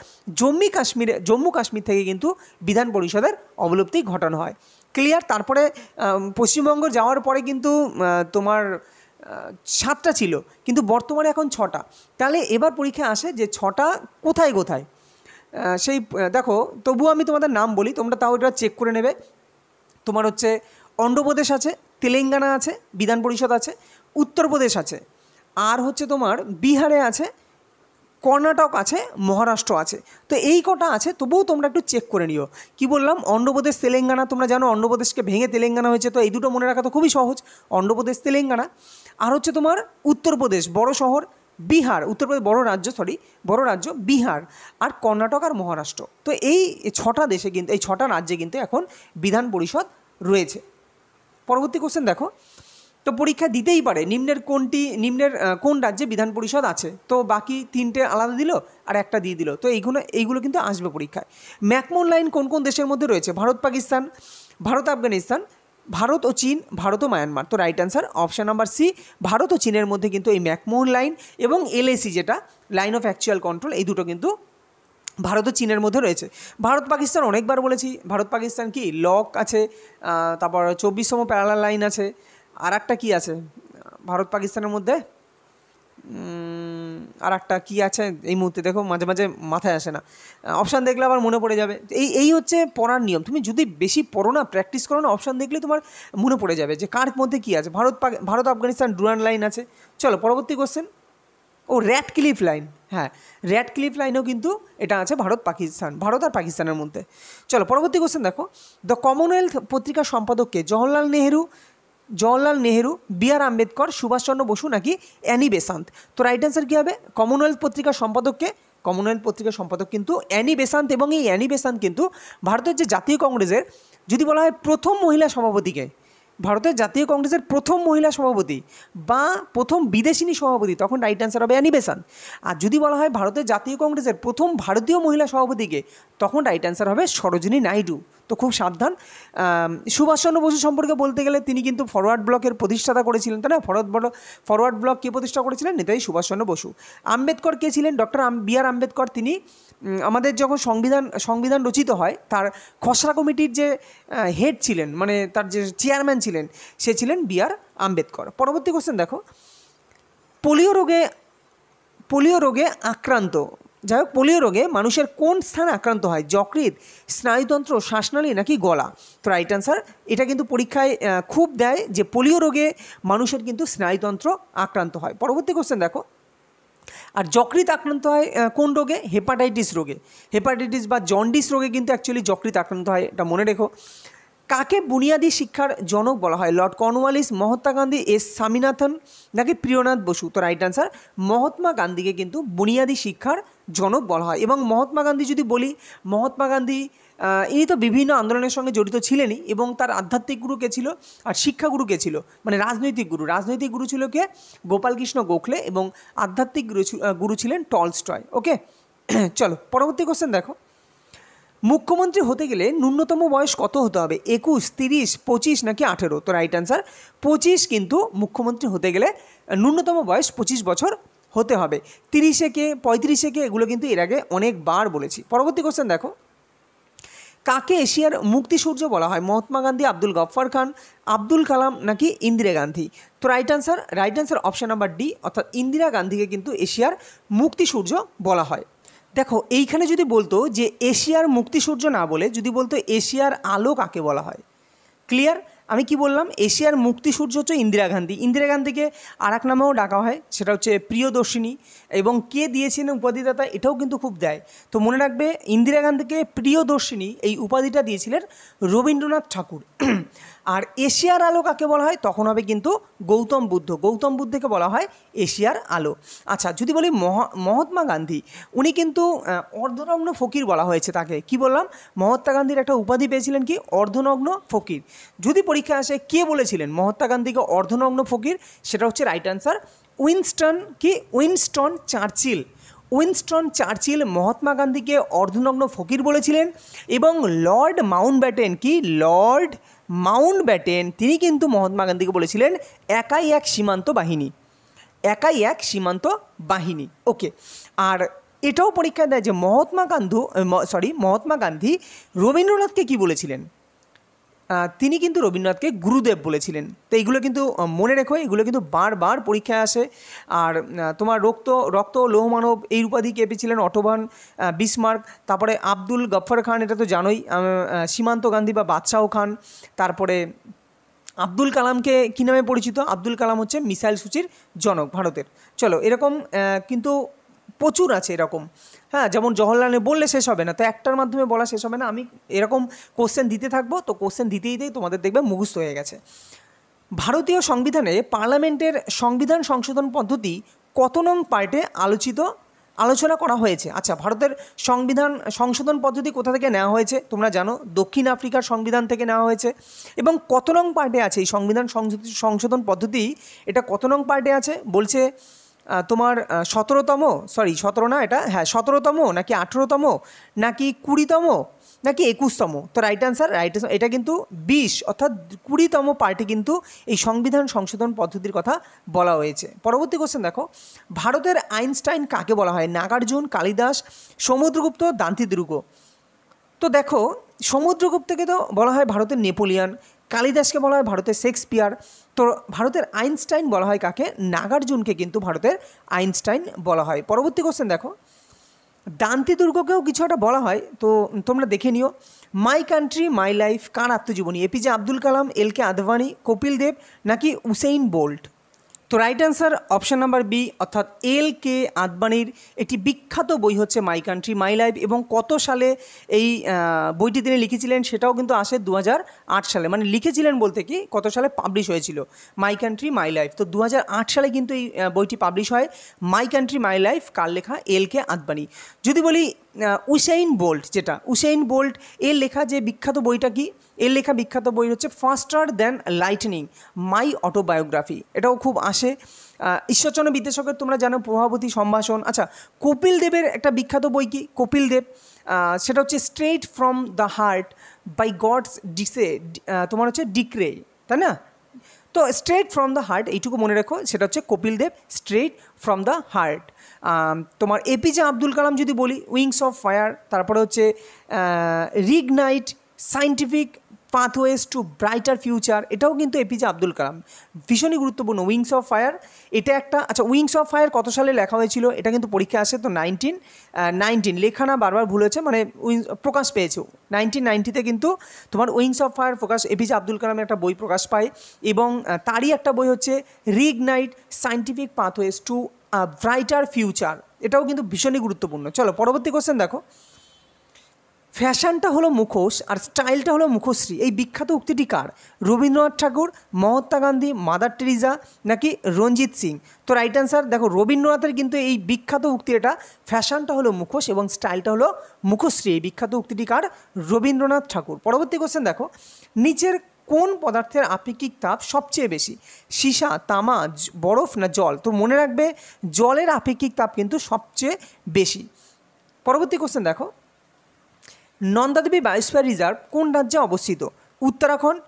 জম্মু কাশ্মীর থেকে কিন্তু বিধান পরিষদের অবলুপ্তি ঘটানো হয়। ক্লিয়ার? তারপরে পশ্চিমবঙ্গ যাওয়ার পরে কিন্তু তোমার 7টা ছিল, কিন্তু বর্তমানে এখন 6টা। তাহলে এবার পরীক্ষায় আসে যে 6টা কোথায় কোথায়, সেই দেখো, তবুও আমি তোমাদের নাম বলি, তোমরা তাও এটা চেক করে নেবে। তোমার হচ্ছে অন্ধ্রপ্রদেশ আছে, তেলেঙ্গানা আছে, বিধান পরিষদ আছে, উত্তরপ্রদেশ আছে, আর হচ্ছে তোমার বিহারে আছে, কর্ণাটক আছে, মহারাষ্ট্র আছে। তো এই কটা আছে, তবুও তোমরা একটু চেক করে নিও। কি বললাম? অন্ধ্রপ্রদেশ, তেলেঙ্গানা, তোমরা জানো অন্ধ্রপ্রদেশকে ভেঙে তেলেঙ্গানা হয়েছে, তো এই দুটো মনে রাখা তো খুবই সহজ, অন্ধ্রপ্রদেশ, তেলেঙ্গানা। আর হচ্ছে তোমার উত্তরপ্রদেশ বড় শহর, বিহার, উত্তরপ্রদেশ বড় রাজ্য বিহার, আর কর্ণাটক আর মহারাষ্ট্র। তো এই 6টা দেশে কিন্তু, এই 6টা রাজ্যে কিন্তু এখন বিধান পরিষদ রয়েছে। পরবর্তী কোশ্চেন দেখো, তো পরীক্ষা দিতেই পারে নিম্নের কোন রাজ্যে বিধান পরিষদ আছে, তো বাকি 3টে আলাদা দিল আর একটা দিয়ে দিল, তো এইগুলো কিন্তু আসবে পরীক্ষায়। ম্যাকমোহন লাইন কোন কোন দেশের মধ্যে রয়েছে? ভারত পাকিস্তান, ভারত আফগানিস্তান, ভারত ও চীন, ভারত ও মায়ানমার। তো right answer option number C, Bharat ও চীনের মধ্যে কিন্তু এই ম্যাকমোহন লাইন এবং LAC যেটা লাইন অফ অ্যাকচুয়াল কন্ট্রোল, এই দুটো কিন্তু ভারত ও চীনের মধ্যে রয়েছে। ভারত পাকিস্তান অনেকবার বলেছি, ভারত পাকিস্তান কি লক আছে, তারপর 24তম প্যারালাল লাইন আছে, আর একটা কী আছে ভারত পাকিস্তানের মধ্যে, আর একটা কী আছে এই মুহূর্তে দেখো মাঝে মাঝে মাথায় আসে না, অপশান দেখলে আবার মনে পড়ে যাবে। এই হচ্ছে পড়ার নিয়ম, তুমি যদি বেশি পড়ো না, প্র্যাকটিস করো না, অপশান দেখলে তোমার মনে পড়ে যাবে যে কার মধ্যে কী আছে। ভারত আফগানিস্তান ডুরান্ড লাইন আছে। চলো পরবর্তী কোশ্চেন। র্যাডক্লিফ লাইন, হ্যাঁ র্যাডক্লিফ লাইনও কিন্তু এটা আছে ভারত আর পাকিস্তানের মধ্যে। চলো পরবর্তী কোশ্চেন দেখো, দ্য কমনওয়েলথ পত্রিকার সম্পাদককে? জওহরলাল নেহেরু, বি.আর. আম্বেদকর, সুভাষচন্দ্র বসু নাকি অ্যানি বেসান্ত? তো রাইট অ্যান্সার কী হবে? কমনওয়েলথ পত্রিকার সম্পাদক কিন্তু অ্যানি বেসান্ত, এবং এই অ্যানি বেসান্ত কিন্তু ভারতের যে জাতীয় কংগ্রেসের, যদি বলা হয় প্রথম মহিলা সভাপতিকে, ভারতের জাতীয় কংগ্রেসের প্রথম মহিলা সভাপতি বা প্রথম বিদেশিনী সভাপতি, তখন রাইট অ্যান্সার হবে অ্যানি বেসান্ত। আর যদি বলা হয় ভারতের জাতীয় কংগ্রেসের প্রথম ভারতীয় মহিলা সভাপতিকে, তখন রাইট অ্যান্সার হবে সরোজিনী নাইডু। তো খুব সাবধান। সুভাষচন্দ্র বসু সম্পর্কে বলতে গেলে তিনি কিন্তু ফরওয়ার্ড ব্লকের প্রতিষ্ঠাতা করেছিলেন, তাই না? ফরওয়ার্ড ব্লক কে প্রতিষ্ঠা করেছিলেন? নেতাজি সুভাষচন্দ্র বসু। আম্বেদকর কে ছিলেন? Doctor B R. আম্বেদকর। তিনি আমাদের যখন সংবিধান রচিত হয়, তার খসড়া কমিটির যে হেড ছিলেন, মানে তার যে চেয়ারম্যান ছিলেন, সে ছিলেন বি.আর. আম্বেদকর। পরবর্তী কোশ্চেন দেখো, পোলিও রোগে আক্রান্ত, যাই হোক, পোলিও রোগে মানুষের কোন স্থান আক্রান্ত হয়? যকৃৎ, স্নায়ুতন্ত্র, শ্বাসনালী নাকি গলা? তো রাইট অ্যান্সার, এটা কিন্তু পরীক্ষায় খুব দেয় যে পোলিও রোগে মানুষের কিন্তু স্নায়ুতন্ত্র আক্রান্ত হয়। পরবর্তী কোশ্চেন দেখো, আর যকৃৎ আক্রান্ত হয় কোন রোগে? হেপাটাইটিস বা জন্ডিস রোগে কিন্তু অ্যাকচুয়ালি যকৃৎ আক্রান্ত হয়, এটা মনে রেখো। কাকে বুনিয়াদী শিক্ষার জনক বলা হয়? Lord Cornwallis, Mahatma Gandhi, S Swaminathan নাকি প্রিয়নাথ বসু? তো রাইট অ্যান্সার মহাত্মা গান্ধীকে কিন্তু বুনিয়াদী শিক্ষার জনক বলা হয়। এবং মহাত্মা গান্ধী যদি বলি, মহাত্মা গান্ধী ইনি তো বিভিন্ন আন্দোলনের সঙ্গে জড়িত ছিলেনই, এবং তার আধ্যাত্মিক গুরু কে ছিল আর শিক্ষাগুরু কে ছিল, মানে রাজনৈতিক গুরু ছিল কে? গোপালকৃষ্ণ গোখলে, এবং আধ্যাত্মিক গুরু ছিলেন টলস্টয়। ওকে, চলো পরবর্তী কোশ্চেন দেখো, মুখ্যমন্ত্রী হতে গেলে ন্যূনতম বয়স কত হতে হবে? 21, 30, 25 নাকি 18? তো রাইট অ্যান্সার 25, কিন্তু মুখ্যমন্ত্রী হতে গেলে ন্যূনতম বয়স 25 বছর হতে হবে। 30-এ কে, 35-এ কে, এগুলো কিন্তু এর আগে অনেকবার বলেছি। পরবর্তী কোশ্চেন দেখো, কাকে এশিয়ার মুক্তিসূর্য বলা হয়? মহাত্মা গান্ধী, আব্দুল গফফার খান, আব্দুল কালাম নাকি ইন্দিরা গান্ধী? তো right answer option number D, অর্থাৎ ইন্দিরা গান্ধীকে কিন্তু এশিয়ার মুক্তিসূর্য বলা হয়। দেখো এইখানে যদি বলতো যে এশিয়ার মুক্তিসূর্য না বলে যদি বলতো এশিয়ার আলো কাকে বলা হয়? ক্লিয়ার? আমি কি বললাম? এশিয়ার মুক্তিসূর্য হচ্ছে ইন্দিরা গান্ধীকে আর এক নামেও ডাকা হয়, সেটা হচ্ছে প্রিয়দর্শিনী। এবং কে দিয়েছিলেন উপাধিদাতা, এটাও কিন্তু খুব দেয়। তো মনে রাখবে, ইন্দিরা গান্ধীকে প্রিয়দর্শিনী এই উপাধিটা দিয়েছিলেন রবীন্দ্রনাথ ঠাকুর। আর এশিয়ার আলো কাকে বলা হয়? তখন হবে কিন্তু গৌতম বুদ্ধকে বলা হয় এশিয়ার আলো। আচ্ছা, যদি বলি মহাত্মা গান্ধী, উনি কিন্তু অর্ধনগ্ন ফকির বলা হয়েছে তাকে। কি বললাম? মহাত্মা গান্ধীর একটা উপাধি পেয়েছিলেন কি? অর্ধনগ্ন ফকির। যদি পরীক্ষা আসে কে বলেছিলেন মহাত্মা গান্ধীকে অর্ধনগ্ন ফকির, সেটা হচ্ছে right answer Winston Churchill Mahatma গান্ধীকে অর্ধনগ্ন ফকির বলেছিলেন। এবং লর্ড মাউন্টব্যাটেন তিনি কিন্তু মহাত্মা গান্ধীকে বলেছিলেন একাই এক সীমান্ত বাহিনী। একাই এক সীমান্ত বাহিনী। ওকে, আর এটাও পরীক্ষায় দেয় যে মহাত্মা গান্ধী রবীন্দ্রনাথকে কি বলেছিলেন? তিনি কিন্তু রবীন্দ্রনাথকে গুরুদেব বলেছিলেন। তো এইগুলো কিন্তু মনে রেখো, এগুলো কিন্তু বারবার পরীক্ষায় আসে। আর তোমার রক্ত লৌহমানব এই উপাধি কে পেয়েছিলেন? Otto von Bismarck. তারপরে আব্দুল গফর খান, এটা তো জানোই, সীমান্ত গান্ধী বা বাদশাহ খান। তারপরে আব্দুল কালামকে কী নামে পরিচিত? আব্দুল কালাম হচ্ছে মিসাইল সূচির জনক ভারতের। চলো, এরকম কিন্তু প্রচুর আছে এরকম। হ্যাঁ, যেমন জওহরলাল নেহরু বললে শেষ হবে না, তো একটার মাধ্যমে বলা শেষ হবে না। আমি এরকম কোশ্চেন দিতে থাকবো, তো কোশ্চেন দিতেই তোমাদের দেখবে মুখস্থ হয়ে গেছে। ভারতীয় সংবিধানে পার্লামেন্টের সংবিধান সংশোধন পদ্ধতি কত নং পার্টে আলোচনা করা হয়েছে? আচ্ছা, ভারতের সংবিধান সংশোধন পদ্ধতি কোথা থেকে নেওয়া হয়েছে তোমরা জানো? দক্ষিণ আফ্রিকার সংবিধান থেকে নেওয়া হয়েছে। এবং কত নং পার্টে আছে এই সংবিধান সংশোধন পদ্ধতি? এটা কত নং পার্টে আছে বলছে? তোমার 17তম, সরি 17 না, এটা হ্যাঁ 17তম, নাকি 18তম, নাকি 20তম, নাকি 21তম? তো রাইট অ্যান্সার এটা কিন্তু 20, অর্থাৎ 20তম পার্টি কিন্তু এই সংবিধান সংশোধন পদ্ধতির কথা বলা হয়েছে। পরবর্তী কোশ্চেন দেখো, ভারতের আইনস্টাইন কাকে বলা হয়? নাগার্জুন, কালিদাস, সমুদ্রগুপ্ত, দান্তিদুর্গ। তো দেখো, সমুদ্রগুপ্তকে তো বলা হয় ভারতের নেপোলিয়ান, কালিদাসকে বলা হয় ভারতের শেক্সপিয়ার। তো ভারতের আইনস্টাইন বলা হয় কাকে? নাগার্জুনকে কিন্তু ভারতের আইনস্টাইন বলা হয়। পরবর্তী কোশ্চেন দেখো, দান্তিদুর্গকেও কিছু একটা বলা হয়, তো তোমরা দেখে নিও। মাই কান্ট্রি মাই লাইফ কার আত্মজীবনী? APJ Abdul Kalam, L K. আদভানি, কপিল দেব, নাকি উসেইন বোল্ট? তো right answer option number B, অর্থাৎ এল.কে. আদবানির একটি বিখ্যাত বই হচ্ছে মাই কান্ট্রি মাই লাইফ। এবং কত সালে এই বইটি তিনি লিখেছিলেন সেটাও কিন্তু আসে 2008 সালে। মানে লিখেছিলেন বলতে কি, কত সালে পাবলিশ হয়েছিল মাই কান্ট্রি মাই লাইফ? তো 2008 সালে কিন্তু এই বইটি পাবলিশ হয়। মাই কান্ট্রি মাই লাইফ কার লেখা? এল.কে. আদবানি। যদি বলি উসেইন বোল্ট, যেটা উসেইন বোল্ট এর লেখা যে বিখ্যাত বইটা কি? এর লেখা বিখ্যাত বই হচ্ছে ফাস্টার দ্যান লাইটনিং, মাই অটোবায়োগ্রাফি। এটাও খুব আসে। ঈশ্বরচন্দ্র বিদ্যাসাগর তোমরা জানো, প্রভাবতী সম্ভাষণ। আচ্ছা, কপিল দেবের একটা বিখ্যাত বই কি? কপিল দেব, সেটা হচ্ছে straight from the heart by gods তোমার হচ্ছে ডিক্রে, তাই না? তো স্ট্রেট ফ্রম দ্য হার্ট এইটুকু মনে রেখো, সেটা হচ্ছে Kapil Dev, straight from the heart. তোমার এপিজে আব্দুল কালাম যদি বলি, উইংস অফ ফায়ার। তারপরে হচ্ছে reignite scientific pathways to brighter future, এটাও কিন্তু এপিজে আব্দুল কালাম। ভীষণই গুরুত্বপূর্ণ উইংস অফ ফায়ার, এটা একটা। আচ্ছা, উইংস অফ ফায়ার কত সালে লেখা হয়েছিল? এটা কিন্তু পরীক্ষা আসে। তো 1919, লেখা না, বারবার ভুল হয়েছে, মানে প্রকাশ পেয়েছে 1990-তে কিন্তু তোমার wings of fire Prakash, APJ Abdul কালামের একটা বই প্রকাশ পায়। এবং তারই একটা বই হচ্ছে reignite scientific pathways to brighter future, এটাও কিন্তু ভীষণই গুরুত্বপূর্ণ। চলো পরবর্তী কোশ্চেন দেখো, ফ্যাশনটা হলো মুখোশ আর স্টাইলটা হলো মুখশ্রী, এই বিখ্যাত উক্তিটি কার? রবীন্দ্রনাথ ঠাকুর, মহাত্মা গান্ধী, মাদার টেরিজা, নাকি রঞ্জিত সিং? তো রাইট অ্যান্সার দেখো, রবীন্দ্রনাথের কিন্তু এই বিখ্যাত উক্তি, এটা ফ্যাশনটা হলো মুখোশ এবং স্টাইলটা হলো মুখশ্রী, এই বিখ্যাত উক্তিটি কার? রবীন্দ্রনাথ ঠাকুর। পরবর্তী কোশ্চেন দেখো, নিচের কোন পদার্থের আপেক্ষিক তাপ সবচেয়ে বেশি? সীসা, তামা, বরফ না জল? তো মনে রাখবে, জলের আপেক্ষিক তাপ কিন্তু সবচেয়ে বেশি। পরবর্তী কোশ্চেন দেখো, নন্দাদেবী বায়োস্ফিয়ার রিজার্ভ কোন রাজ্যে অবস্থিত? উত্তরাখণ্ড,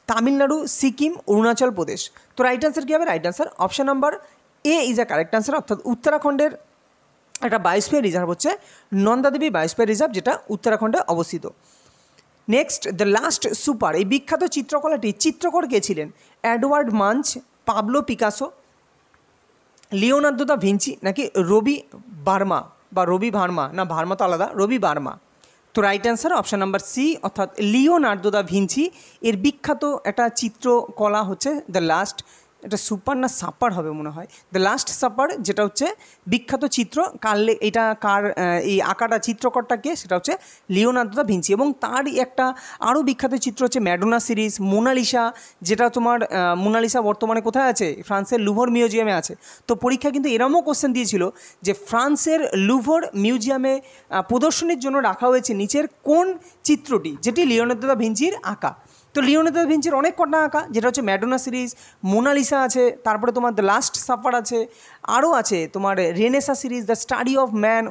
তামিলনাড়ু, সিকিম, অরুণাচল প্রদেশ? তো রাইট অ্যান্সার কী হবে? Right answer option number A is a correct answer, অর্থাৎ উত্তরাখণ্ডের একটা বায়োস্ফিয়ার রিজার্ভ হচ্ছে নন্দাদেবী বায়োস্ফিয়ার রিজার্ভ, যেটা উত্তরাখণ্ডে অবস্থিত। নেক্সট, দ্য লাস্ট সুপার, এই বিখ্যাত চিত্রকলাটি চিত্রকর কে ছিলেন? Edward Munch, Pablo Picasso, Leonardo da Vinci, নাকি রবি ভার্মা? না, ভার্মা তো আলাদা, রবি ভার্মা। তো right answer option number C, অর্থাৎ লিওনার্দো দা ভিঞ্চি এর বিখ্যাত একটা চিত্রকলা হচ্ছে দ্য লাস্ট, এটা সুপার না সাপার হবে মনে হয়, দ্য লাস্ট সাপার, যেটা হচ্ছে বিখ্যাত চিত্র। এটা কার এই আঁকাটা, চিত্রকরটাকে, সেটা হচ্ছে লিওনার্দো দা ভিঞ্চি। এবং তারই একটা আরও বিখ্যাত চিত্র হচ্ছে ম্যাডোনা সিরিজ, মোনালিসা, যেটা তোমার মোনালিসা বর্তমানে কোথায় আছে? ফ্রান্সের লুভর মিউজিয়ামে আছে। তো পরীক্ষা কিন্তু এরমও কোশ্চেন দিয়েছিল যে ফ্রান্সের লুভর মিউজিয়ামে প্রদর্শনীর জন্য রাখা হয়েছে নিচের কোন চিত্রটি, যেটি লিওনার্দো দা ভিঞ্চির আঁকা? তো লিওনার্দো দা ভিঞ্চির অনেক কটা আঁকা, যেটা হচ্ছে ম্যাডোনা সিরিজ, মোনালিসা আছে, তারপরে তোমার দ্য লাস্ট সাপার আছে, আরও আছে তোমার Renaissance series, the study of man,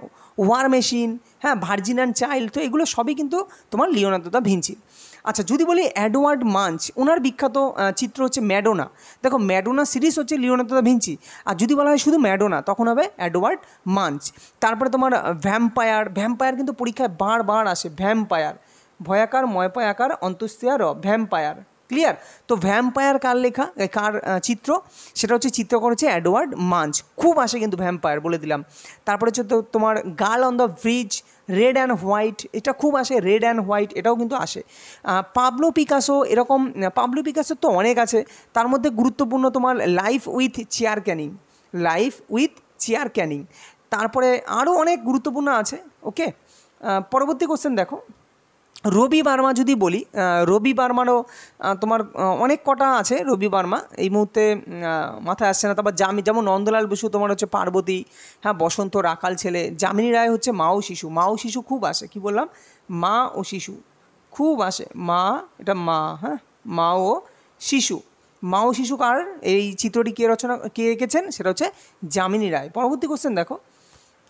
war machine, হ্যাঁ, ভার্জিন অ্যান্ড চাইল্ড। তো এগুলো সবই কিন্তু তোমার লিওনার্দো দা ভিঞ্চি। আচ্ছা যদি বলি এডওয়ার্ড মাঞ্চ, ওনার বিখ্যাত চিত্র হচ্ছে ম্যাডোনা। দেখো ম্যাডোনা সিরিজ হচ্ছে লিওনার্দো দা ভিঞ্চি, আর যদি বলা হয় শুধু ম্যাডোনা তখন হবে এডওয়ার্ড মাঞ্চ। তারপরে তোমার ভ্যাম্পায়ার, ভ্যাম্পায়ার কিন্তু পরীক্ষায় বারবার আসে, ভ্যাম্পায়ার, ভয়াকার ময়পয়াকার অন্তস্তিয়া র, ভ্যাম্পায়ার, ক্লিয়ার? তো ভ্যাম্পায়ার কার লেখা, কার চিত্র, সেটা হচ্ছে চিত্র করেছে এডওয়ার্ড মাঞ্চ, খুব আসে কিন্তু ভ্যাম্পায়ার, বলে দিলাম। তারপরে হচ্ছে তো তোমার girl on the bridge, red and white, এটা খুব আসে, রেড অ্যান্ড হোয়াইট এটাও কিন্তু আসে। পাবলো পিকাসো, এরকম পাবলো পিকাসোর তো অনেক আছে, তার মধ্যে গুরুত্বপূর্ণ তোমার life with chair Canning, life with chair Canning, তারপরে আরও অনেক গুরুত্বপূর্ণ আছে। ওকে, পরবর্তী কোশ্চেন দেখো, রবি বার্মা যদি বলি, রবি বার্মারও তোমার অনেক কটা আছে, রবি বার্মা এই মুহূর্তে মাথায় আসছে না। তারপর যেমন নন্দলাল বসু তোমার হচ্ছে পার্বতী, হ্যাঁ, বসন্ত রাখাল ছেলে, যামিনী রায় হচ্ছে মা ও শিশু, মা ও শিশু খুব আসে, কি বললাম, মা ও শিশু খুব আসে, মা, এটা মা, হ্যাঁ, মা ও শিশু, মা ও শিশু কার, এই চিত্রটি কে এঁকেছেন, সেটা হচ্ছে যামিনী রায়। পরবর্তী কোশ্চেন দেখো,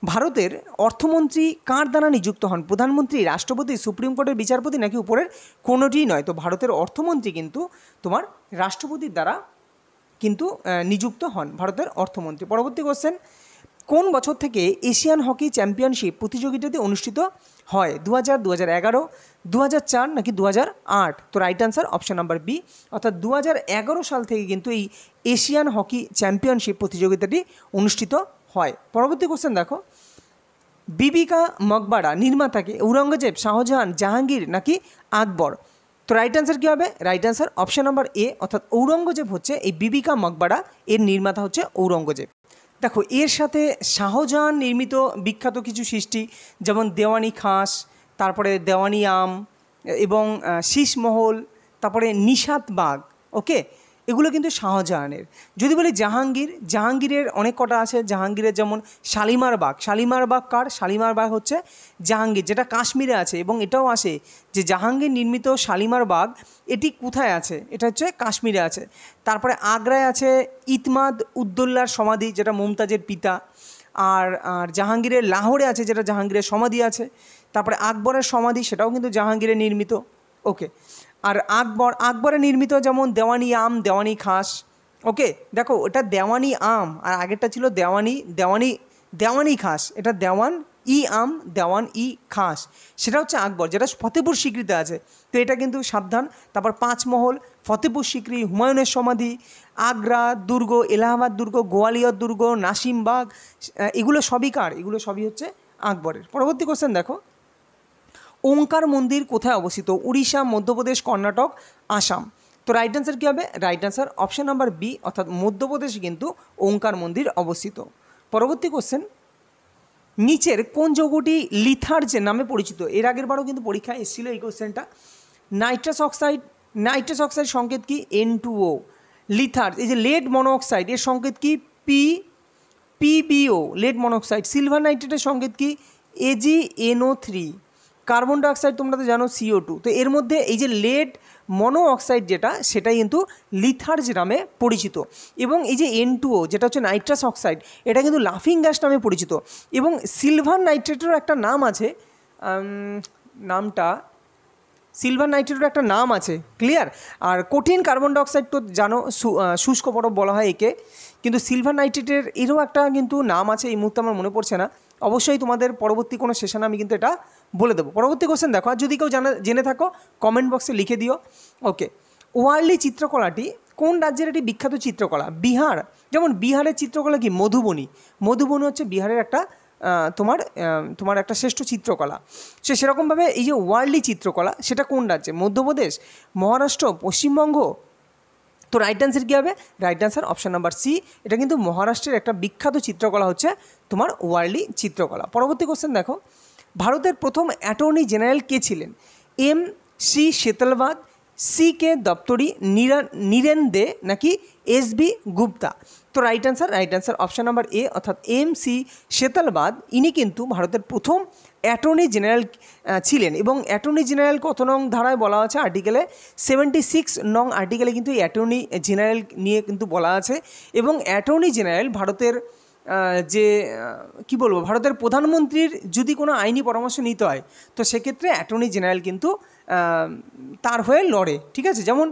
ভারতের অর্থমন্ত্রী কার দ্বারা নিযুক্ত হন, প্রধানমন্ত্রী, রাষ্ট্রপতি, সুপ্রিম কোর্টের বিচারপতি, নাকি উপরের কোনোটিই নয়? তো ভারতের অর্থমন্ত্রী কিন্তু তোমার রাষ্ট্রপতির দ্বারা কিন্তু নিযুক্ত হন ভারতের অর্থমন্ত্রী। পরবর্তী কোশ্চেন, কোন বছর থেকে এশিয়ান হকি চ্যাম্পিয়নশিপ প্রতিযোগিতাটি অনুষ্ঠিত হয়, 2000, 2011, 2004 নাকি 2008? তো right answer option number B, অর্থাৎ 2011 সাল থেকে কিন্তু এই এশিয়ান হকি চ্যাম্পিয়নশিপ প্রতিযোগিতাটি অনুষ্ঠিত হয়। পরবর্তী কোশ্চেন দেখো, বিবিকা মকবারা নির্মাতাকে, ঔরঙ্গজেব, শাহজাহান, জাহাঙ্গীর নাকি আকবর? তো রাইট অ্যান্সার কী হবে, right answer option number A, অর্থাৎ ঔরঙ্গজেব হচ্ছে এই বিবিকা মকবারা, এর নির্মাতা হচ্ছে ঔরঙ্গজেব। দেখো এর সাথে শাহজাহান নির্মিত বিখ্যাত কিছু সৃষ্টি, যেমন দেওয়ানি খাস, তারপরে দেওয়ানি আম এবং শীষমহল, তারপরে নিশাত বাগ, ওকে, এগুলো কিন্তু শাহজাহানের। যদি বলি জাহাঙ্গীর, জাহাঙ্গীরের অনেক কটা আছে, জাহাঙ্গীরের যেমন শালিমার বাগ, শালিমার বাগ কার, শালিমার বাগ হচ্ছে জাহাঙ্গীর, যেটা কাশ্মীরে আছে, এবং এটাও আসে যে জাহাঙ্গীর নির্মিত শালিমার বাগ এটি কোথায় আছে, এটা হচ্ছে কাশ্মীরে আছে। তারপরে আগ্রায় আছে ইতমাদ উদ্দৌলার সমাধি, যেটা মুমতাজের পিতা, আর জাহাঙ্গীরের লাহোরে আছে, যেটা জাহাঙ্গীরের সমাধি আছে। তারপরে আকবরের সমাধি, সেটাও কিন্তু জাহাঙ্গীরের নির্মিত। ওকে, আর আকবরের নির্মিত যেমন দেওয়ানি আম, দেওয়ানি খাস, ওকে, দেখো এটা দেওয়ানি আম, আর আগেরটা ছিল দেওয়ানি খাস, এটা দেওয়ান ই আম, দেওয়ান ই খাস, সেটা হচ্ছে আকবর, যেটা ফতেপুর সিক্রিতে আছে। তো এটা কিন্তু সাবধান। তারপর পাঁচমহল, ফতেপুর সিক্রি, হুমায়ুনের সমাধি, আগ্রা দুর্গ, এলাহাবাদ দুর্গ, গোয়ালিয়র দুর্গ, নাসিমবাগ, এগুলো সবই কার, এগুলো সবই হচ্ছে আকবরের। পরবর্তী কোশ্চেন দেখো, ওঙ্কার মন্দির কোথায় অবস্থিত, উড়িষ্যা, মধ্যপ্রদেশ, কর্ণাটক, আসাম? তো রাইট অ্যান্সার কী হবে, right answer option number B, অর্থাৎ মধ্যপ্রদেশে কিন্তু ওঙ্কার মন্দির অবস্থিত। পরবর্তী কোশ্চেন, নিচের কোন যৌগটি লিথার্জ নামে পরিচিত? এর আগের বারও কিন্তু পরীক্ষায় এসেছিল এই কোশ্চেনটা। নাইট্রাস অক্সাইড সংকেত কি, N2O। লিথার্জ, এই যে লেড মনোঅক্সাইড, এর সংকেত কি, PbO, লেড মনোঅক্সাইড। সিলভার নাইট্রেটের সংকেত কি, AgNO3। কার্বন ডাইঅক্সাইড তোমরা তো জানো CO2। তো এর মধ্যে এই যে লেড মনোঅক্সাইড যেটা, সেটাই কিন্তু লিথার্জ নামে পরিচিত। এবং এই যে N2O যেটা হচ্ছে নাইট্রাস অক্সাইড, এটা কিন্তু লাফিং গ্যাস নামে পরিচিত। এবং সিলভার নাইট্রেটেরও একটা নাম আছে, সিলভার নাইট্রেটের একটা নাম আছে, ক্লিয়ার? আর কঠিন কার্বন ডাইঅক্সাইড তো জানো, শুষ্ক বরফ বলা হয় একে, কিন্তু সিলভার নাইট্রেটের এরও একটা কিন্তু নাম আছে, এই মুহূর্তে আমার মনে পড়ছে না, অবশ্যই তোমাদের পরবর্তী কোনো সেশনে আমি কিন্তু এটা বলে দেবো। পরবর্তী কোশ্চেন দেখো, আর যদি কেউ জেনে থাকো কমেন্ট বক্সে লিখে দিও। ওকে, ওয়ার্লি চিত্রকলাটি কোন রাজ্যের একটি বিখ্যাত চিত্রকলা? বিহার। যেমন বিহারের চিত্রকলা কি, মধুবনী হচ্ছে বিহারের একটা তোমার একটা শ্রেষ্ঠ চিত্রকলা। সেরকমভাবে এই যে ওয়ার্লি চিত্রকলা, সেটা কোন রাজ্যে? মধ্যপ্রদেশ, মহারাষ্ট্র, পশ্চিমবঙ্গ? তো রাইট অ্যান্সার কী হবে, right answer option number C, এটা কিন্তু মহারাষ্ট্রের একটা বিখ্যাত চিত্রকলা হচ্ছে তোমার ওয়ার্লি চিত্রকলা। পরবর্তী কোশ্চেন দেখো, ভারতের প্রথম অ্যাটর্নি জেনারেল কে ছিলেন? MC শেতলবাদ, CK দপ্তরি, নীরেন দে নাকি SB গুপ্তা? তো right answer option number A, অর্থাৎ MC শেতলবাদ, ইনি কিন্তু ভারতের প্রথম অ্যাটর্নি জেনারেল ছিলেন। এবং অ্যাটর্নি জেনারেল কত নং ধারায় বলা আছে? আর্টিকেলে 76 নং আর্টিকেলে কিন্তু এই অ্যাটর্নি জেনারেল নিয়ে কিন্তু বলা আছে। এবং অ্যাটর্নি জেনারেল ভারতের যে কি বলবো, ভারতের প্রধানমন্ত্রীর যদি কোনো আইনি পরামর্শ নিতে হয় তো সেক্ষেত্রে অ্যাটর্নি জেনারেল কিন্তু তার হয়ে লড়ে, ঠিক আছে। যেমন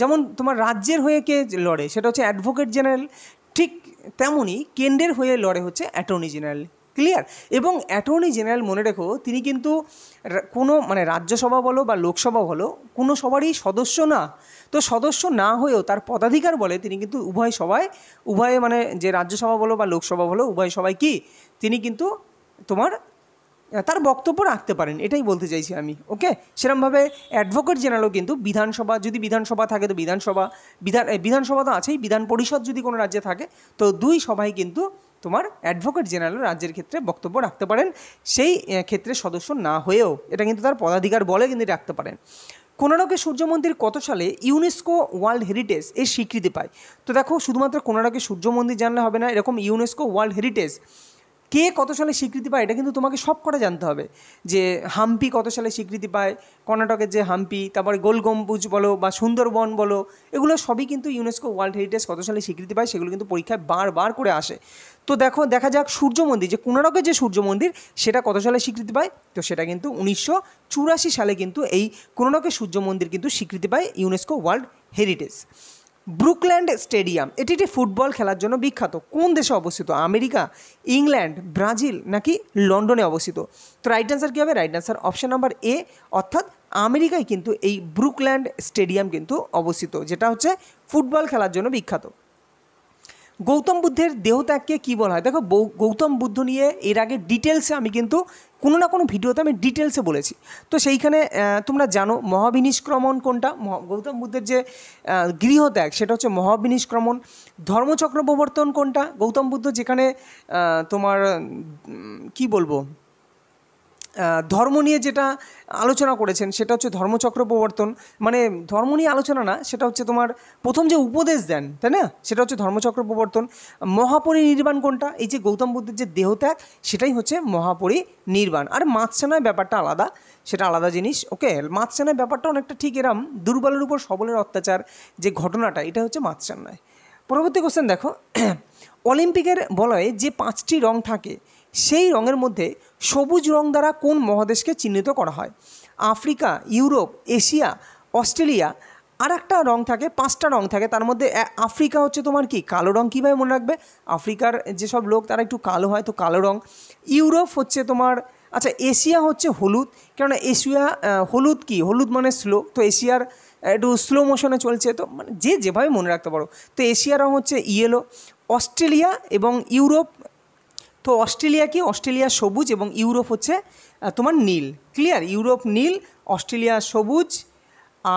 যেমন তোমার রাজ্যের হয়ে কে লড়ে, সেটা হচ্ছে অ্যাডভোকেট জেনারেল, ঠিক তেমনই কেন্দ্রের হয়ে লড়ে হচ্ছে অ্যাটর্নি জেনারেল, ক্লিয়ার। এবং অ্যাটর্নি জেনারেল মনে রেখো তিনি কিন্তু কোনো মানে রাজ্যসভা বলো বা লোকসভা বলো কোনো সবারই সদস্য না, তো সদস্য না হয়েও তার পদাধিকার বলে তিনি কিন্তু উভয় মানে যে রাজ্যসভা বলো বা লোকসভা বলো উভয় সবাই কি তিনি কিন্তু তোমার তার বক্তব্য রাখতে পারেন, এটাই বলতে চাইছি আমি, ওকে। সেরকমভাবে অ্যাডভোকেট জেনারেলও কিন্তু বিধানসভা, যদি বিধানসভা থাকে তো বিধানসভা তো আছেই, বিধান পরিষদ যদি কোনো রাজ্যে থাকে তো দুই সভায় কিন্তু তোমার অ্যাডভোকেট জেনারেল রাজ্যের ক্ষেত্রে বক্তব্য রাখতে পারেন, সেই ক্ষেত্রে সদস্য না হয়েও, এটা কিন্তু তার পদাধিকার বলে কিন্তু রাখতে পারেন। কোণারকের সূর্য মন্দির কত সালে ইউনেস্কো ওয়ার্ল্ড হেরিটেজ এর স্বীকৃতি পায়? তো দেখো শুধুমাত্র কোণারকের সূর্য মন্দির জানলে হবে না, এরকম ইউনেস্কো ওয়ার্ল্ড হেরিটেজ কে কত সালে স্বীকৃতি পায় এটা কিন্তু তোমাকে সব কটা জানতে হবে। যে হাম্পি কত সালে স্বীকৃতি পায়, কর্ণাটকের যে হাম্পি, তারপরে গোল গম্বুজ বলো বা সুন্দরবন বলো, এগুলো সবই কিন্তু ইউনেস্কো ওয়ার্ল্ড হেরিটেজ কত সালে স্বীকৃতি পায় সেগুলো কিন্তু পরীক্ষায় বারবার করে আসে। তো দেখা যাক সূর্য মন্দির, যে কোণারকের যে সূর্য মন্দির সেটা কত সালে স্বীকৃতি পায়, তো সেটা কিন্তু 1984 সালে কিন্তু এই কোণারকের সূর্য মন্দির কিন্তু স্বীকৃতি পায় ইউনেস্কো ওয়ার্ল্ড হেরিটেজ। ব্রুকল্যান্ড স্টেডিয়াম এটি একটি ফুটবল খেলার জন্য বিখ্যাত, কোন দেশে অবস্থিত? আমেরিকা, ইংল্যান্ড, ব্রাজিল নাকি লন্ডনে অবস্থিত? তো রাইট অ্যান্সার কী হবে? Right answer option number A, অর্থাৎ আমেরিকায় কিন্তু এই ব্রুকল্যান্ড স্টেডিয়াম কিন্তু অবস্থিত, যেটা হচ্ছে ফুটবল খেলার জন্য বিখ্যাত। গৌতম বুদ্ধের দেহত্যাগকে কী বলা হয়? দেখো গৌতম বুদ্ধ নিয়ে এর আগে ডিটেলসে আমি কিন্তু কোনো না কোনো ভিডিওতে আমি ডিটেলসে বলেছি, তো সেইখানে তোমরা জানো মহাবিনিষ্ক্রমণ কোনটা, গৌতম বুদ্ধের যে গৃহত্যাগ সেটা হচ্ছে মহাবিনিষ্ক্রমণ। ধর্মচক্র প্রবর্তন কোনটা? গৌতম বুদ্ধ যেখানে তোমার কি বলবো ধর্ম নিয়ে যেটা আলোচনা করেছেন সেটা হচ্ছে ধর্মচক্র প্রবর্তন, মানে ধর্ম নিয়ে আলোচনা না, সেটা হচ্ছে তোমার প্রথম যে উপদেশ দেন, তাই না, সেটা হচ্ছে ধর্মচক্র প্রবর্তন। মহাপরিনির্বাণ কোনটা? এই যে গৌতম বুদ্ধের যে দেহত্যাগ সেটাই হচ্ছে মহাপরিনির্বাণ। আর মাতসানায় ব্যাপারটা আলাদা, সেটা আলাদা জিনিস, ওকে। মাতসানায় ব্যাপারটা অনেকটা ঠিক এরম দুর্বলের উপর সবলের অত্যাচার যে ঘটনাটা, এটা হচ্ছে মাতসানায়। পরবর্তী কোশ্চেন দেখো, অলিম্পিকের বলয়ে যে 5টি রং থাকে সেই রঙের মধ্যে সবুজ রং দ্বারা কোন মহাদেশকে চিহ্নিত করা হয়? Africa, Europe, Asia, Australia. আর একটা রং থাকে, 5টা রং থাকে, তার মধ্যে আফ্রিকা হচ্ছে তোমার কি কালো রং, কীভাবে মনে রাখবে? আফ্রিকার যেসব লোক তারা একটু কালো হয়, তো কালো রং। ইউরোপ হচ্ছে তোমার, আচ্ছা এশিয়া হচ্ছে হলুদ, কেননা এশিয়া হলুদ কি, হলুদ মানে স্লো, তো এশিয়ার একটু স্লো মোশনে চলছে, তো মানে যে যেভাবে মনে রাখতে পারো, তো এশিয়ার রং হচ্ছে ইয়েলো। অস্ট্রেলিয়া এবং ইউরোপ, তো অস্ট্রেলিয়া কি, অস্ট্রেলিয়া সবুজ এবং ইউরোপ হচ্ছে তোমার নীল, ক্লিয়ার। ইউরোপ নীল, অস্ট্রেলিয়া সবুজ,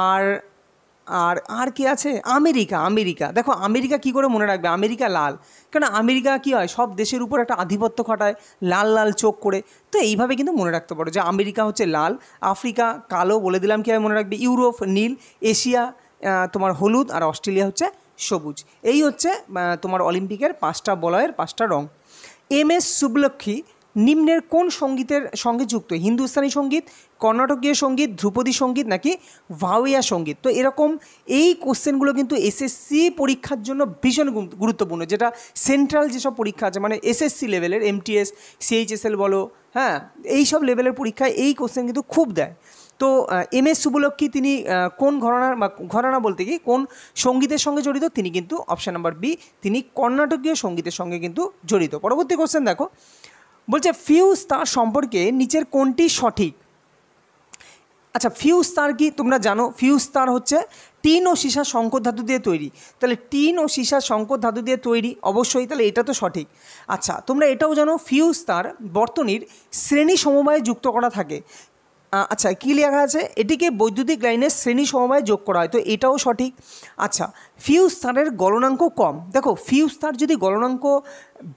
আর আর আর কি আছে? আমেরিকা। দেখো আমেরিকা কি করে মনে রাখবে? আমেরিকা লাল, কেন আমেরিকা কি হয় সব দেশের উপর একটা আধিপত্য খাটায় লাল লাল চোখ করে, তো এইভাবে কিন্তু মনে রাখতে পারো যে আমেরিকা হচ্ছে লাল, আফ্রিকা কালো, বলে দিলাম কীভাবে মনে রাখবে, ইউরোপ নীল, এশিয়া তোমার হলুদ, আর অস্ট্রেলিয়া হচ্ছে সবুজ। এই হচ্ছে তোমার অলিম্পিকের 5টা বলয়ের 5টা রং। MS সুবলক্ষ্মী নিম্নের কোন সঙ্গীতের সঙ্গে যুক্ত? হিন্দুস্তানি সঙ্গীত, কর্ণাটকীয় সঙ্গীত, ধ্রুপদী সঙ্গীত নাকি ভাওয়াইয়া সঙ্গীত? তো এরকম এই কোশ্চেনগুলো কিন্তু SSC পরীক্ষার জন্য ভীষণ গুরুত্বপূর্ণ, যেটা সেন্ট্রাল যেসব পরীক্ষা আছে মানে SSC লেভেলের, MTS, CHSL বলো, হ্যাঁ এই সব লেভেলের পরীক্ষায় এই কোশ্চেন কিন্তু খুব দেয়। তো MS সুবলক্ষ্মী তিনি কোন ঘরানার, বা ঘরানা বলতে কি কোন সঙ্গীতের সঙ্গে জড়িত? তিনি কিন্তু অপশান নাম্বার বি, তিনি কর্ণাটকীয় সঙ্গীতের সঙ্গে কিন্তু জড়িত। পরবর্তী কোশ্চেন দেখো, বলছে ফিউজ তার সম্পর্কে নিচের কোনটি সঠিক? আচ্ছা ফিউজ তার কি তোমরা জানো? ফিউজ তার হচ্ছে টিন ও সীসা সংকর ধাতু দিয়ে তৈরি, তাহলে টিন ও সীসা সংকর ধাতু দিয়ে তৈরি অবশ্যই, তাহলে এটা তো সঠিক। আচ্ছা তোমরা এটাও জানো ফিউজ তার বর্তনীর শ্রেণী সমবায়ে যুক্ত করা থাকে। আচ্ছা কী লেখা আছে? এটিকে বৈদ্যুতিক লাইনের শ্রেণী সমবায়ে যোগ করা হয়, তো এটাও সঠিক। আচ্ছা ফিউজ তারের গলনাঙ্ক কম, দেখো ফিউজ তার যদি গলনাঙ্ক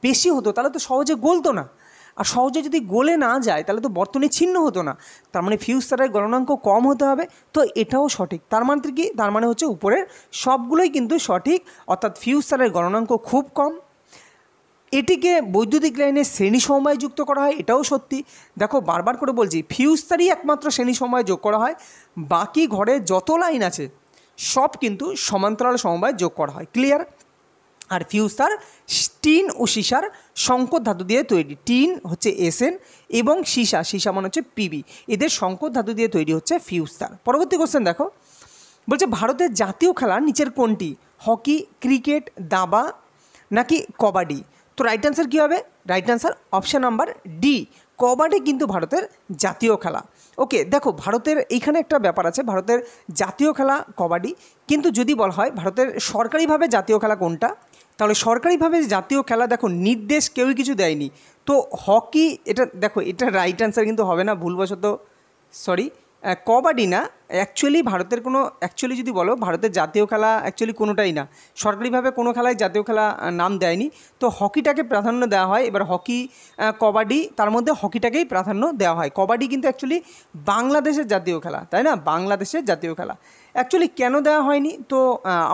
বেশি হতো তাহলে তো সহজে গলতো না, আর সহজে যদি গলে না যায় তাহলে তো বর্তনী ছিন্ন হতো না, তার মানে ফিউজ তারের গলনাঙ্ক কম হতে হবে, তো এটাও সঠিক। তার মানে কি? তার মানে হচ্ছে উপরের সবগুলোই কিন্তু সঠিক, অর্থাৎ ফিউজ তারের গলনাঙ্ক খুব কম। এটিকে বৈদ্যুতিক লাইনের শ্রেণী সমবায়ে যুক্ত করা হয়, এটাও সত্যি। দেখো বারবার করে বলছি ফিউজ তারই একমাত্র শ্রেণী সমবায়ে যোগ করা হয়, বাকি ঘরে যত লাইন আছে সব কিন্তু সমান্তরাল সমবায়ে যোগ করা হয়, ক্লিয়ার। আর ফিউজ তার টিন ও সীসার সংকর ধাতু দিয়ে তৈরি। টিন হচ্ছে এসএন এবং সীসা মানে হচ্ছে পিবি, এদের সংকর ধাতু দিয়ে তৈরি হচ্ছে ফিউজ তার। পরবর্তী কোশ্চেন দেখো, বলছে ভারতের জাতীয় খেলা নিচের কোনটি? হকি, ক্রিকেট, দাবা নাকি কবাডি? তো রাইট অ্যান্সার কী হবে? Right answer option number D, kabaddi কিন্তু ভারতের জাতীয় খেলা। ওকে, দেখো ভারতের এইখানে একটা ব্যাপার আছে, ভারতের জাতীয় খেলা কবাডি, কিন্তু যদি বলা হয় ভারতের সরকারিভাবে জাতীয় খেলা কোনটা, তাহলে সরকারিভাবে জাতীয় খেলা দেখো নির্দেশ কেউই কিছু দেয়নি। তো হকি, এটা দেখো এটা রাইট অ্যান্সার কিন্তু হবে না, ভুলবশত সরি, কবাডি না। অ্যাকচুয়ালি ভারতের কোনো অ্যাকচুয়ালি যদি বলো ভারতের জাতীয় খেলা অ্যাকচুয়ালি কোনোটাই না, সরকারিভাবে কোনো খেলায় জাতীয় খেলা নাম দেয়নি। তো হকিটাকে প্রাধান্য দেওয়া হয়। এবার হকি, কবাডি, তার মধ্যে হকিটাকেই প্রাধান্য দেওয়া হয়। কবাডি কিন্তু অ্যাকচুয়ালি বাংলাদেশের জাতীয় খেলা, তাই না? বাংলাদেশের জাতীয় খেলা অ্যাকচুয়ালি কেন দেওয়া হয়নি? তো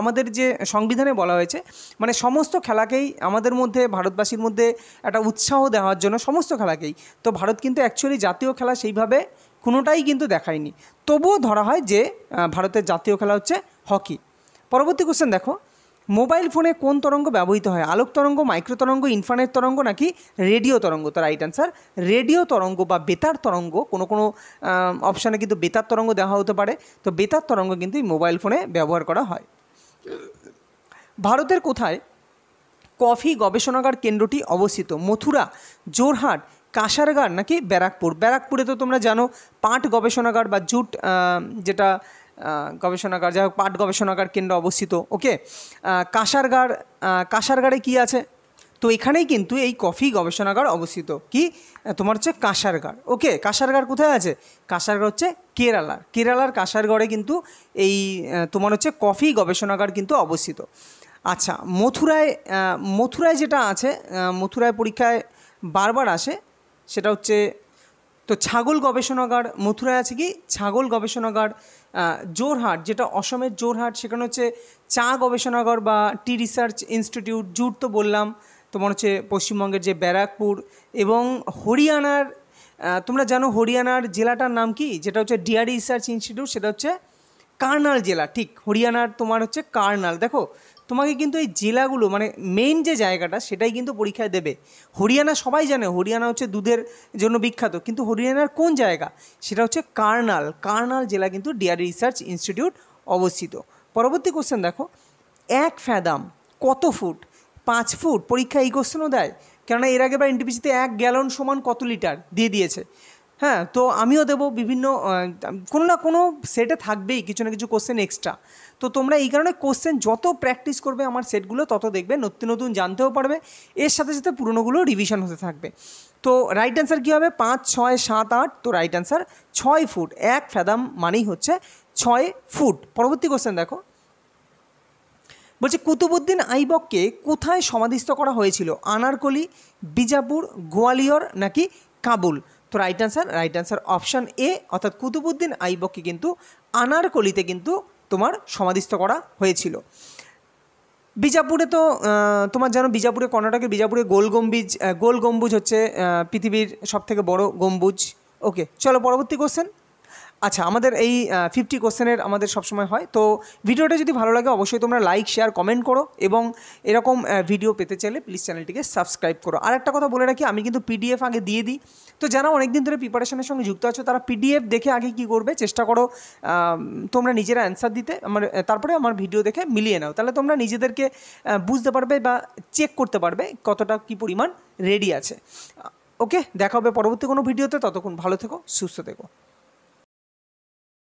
আমাদের যে সংবিধানে বলা হয়েছে, মানে সমস্ত খেলাকেই আমাদের মধ্যে, ভারতবাসীর মধ্যে একটা উৎসাহ দেওয়ার জন্য সমস্ত খেলাকেই। তো ভারত কিন্তু অ্যাকচুয়ালি জাতীয় খেলা সেইভাবে কোনোটাই কিন্তু দেখায়নি, তবুও ধরা হয় যে ভারতের জাতীয় খেলা হচ্ছে হকি। পরবর্তী কোশ্চেন দেখো, মোবাইল ফোনে কোন তরঙ্গ ব্যবহৃত হয়? আলোক তরঙ্গ, মাইক্রো তরঙ্গ, ইনফ্রারেড তরঙ্গ নাকি রেডিও তরঙ্গ? তো রাইট অ্যান্সার রেডিও তরঙ্গ বা বেতার তরঙ্গ। কোনো অপশানে কিন্তু বেতার তরঙ্গ দেওয়া হতে পারে, তো বেতার তরঙ্গ কিন্তু এই মোবাইল ফোনে ব্যবহার করা হয়। ভারতের কোথায় কফি গবেষণাগার কেন্দ্রটি অবস্থিত? মথুরা, জোরহাট, কাসারগার নাকি ব্যারাকপুর? ব্যারাকপুরে তো তোমরা জানো পাট গবেষণাগার বা জুট যেটা গবেষণাগার, যাই হোক পাট গবেষণাগার কেন্দ্র অবস্থিত। ওকে, কাসারগারে কি আছে? তো এখানেই কিন্তু এই কফি গবেষণাগার অবস্থিত। কি তোমার হচ্ছে কাসারগার। ওকে, কাসারগার কোথায় আছে? কাসারগার হচ্ছে কেরালার কাসারগড়ে কিন্তু এই তোমার হচ্ছে কফি গবেষণাগার কিন্তু অবস্থিত। আচ্ছা, মথুরায় যেটা আছে, মথুরায় পরীক্ষায় বারবার আসে, সেটা হচ্ছে তো ছাগল গবেষণাগার। মথুরায় আছে কি ছাগল গবেষণাগার। জোরহাট, যেটা অসমের জোরহাট, সেখানে হচ্ছে চা গবেষণাগার বা টি রিসার্চ ইনস্টিটিউট। জুট তো বললাম, তোমার হচ্ছে পশ্চিমবঙ্গের যে ব্যারাকপুর। এবং হরিয়ানার, তোমরা জানো হরিয়ানার জেলাটার নাম কি? যেটা হচ্ছে ডিয়ারি রিসার্চ ইনস্টিটিউট, সেটা হচ্ছে কার্নাল জেলা। ঠিক, হরিয়ানার তোমার হচ্ছে কার্নাল। দেখো তোমাকে কিন্তু এই জেলাগুলো মানে মেইন যে জায়গাটা সেটাই কিন্তু পরীক্ষায় দেবে। হরিয়ানা সবাই জানে, হরিয়ানা হচ্ছে দুধের জন্য বিখ্যাত, কিন্তু হরিয়ানার কোন জায়গা? সেটা হচ্ছে কার্নাল জেলা কিন্তু ডিয়ারি রিসার্চ ইনস্টিটিউট অবস্থিত। পরবর্তী কোশ্চেন দেখো, 1 ফ্যাদাম কত ফুট? 5 ফুট? পরীক্ষা এই কোশ্চেনও দেয়, কেননা এর আগে বা এনটিপিসিতে 1 গ্যালন সমান কত লিটার দিয়ে দিয়েছে। হ্যাঁ, তো আমিও দেবো বিভিন্ন কোনো না কোনো সেটে থাকবেই কিছু না কিছু কোশ্চেন এক্সট্রা। তো তোমরা এই কারণে কোশ্চেন যত প্র্যাকটিস করবে আমার সেটগুলো, তত দেখবে নতুন নতুন জানতেও পারবে, এর সাথে সাথে পুরোনোগুলো রিভিশন হতে থাকবে। তো রাইট অ্যান্সার কী হবে? 5, 6, 7, 8। তো রাইট অ্যান্সার 6 ফুট। 1 ফ্যাদাম মানেই হচ্ছে 6 ফুট। পরবর্তী কোশ্চেন দেখো, বলছে কুতুবুদ্দিন আইবককে কোথায় সমাধিস্থ করা হয়েছিল? আনারকলি, বিজাপুর, গোয়ালিয়র নাকি কাবুল? তো রাইট অ্যান্সার অপশান এ, অর্থাৎ কুতুবুদ্দিন আইবককে কিন্তু আনারকলিতে কিন্তু তোমার সমাধিস্থ করা হয়েছিল। বিজাপুরে তো তোমার জানো, বিজাপুরে, কর্ণাটকের বিজাপুরে গোল গম্বুজ হচ্ছে পৃথিবীর সবথেকে বড় গম্বুজ। ওকে, চলো পরবর্তী কোশ্চেন। আচ্ছা, আমাদের এই 50 কোশ্চেনের আমাদের সবসময় হয়। তো ভিডিওটা যদি ভালো লাগে অবশ্যই তোমরা লাইক, শেয়ার, কমেন্ট করো, এবং এরকম ভিডিও পেতে চাইলে প্লিজ চ্যানেলটিকে সাবস্ক্রাইব করো। আর একটা কথা বলে রাখি, আমি কিন্তু পিডিএফ আগে দিয়ে দিই। তো যারা অনেকদিন ধরে প্রিপারেশনের সঙ্গে যুক্ত আছো তারা পিডিএফ দেখে আগে কি করবে, চেষ্টা করো তোমরা নিজেরা অ্যান্সার দিতে, তারপরে আমার ভিডিও দেখে মিলিয়ে নাও, তাহলে তোমরা নিজেদেরকে বুঝতে পারবে বা চেক করতে পারবে কতটা কী পরিমাণ রেডি আছে। ওকে, দেখা হবে পরবর্তী কোনো ভিডিওতে, ততক্ষণ ভালো থেকো, সুস্থ থেকো।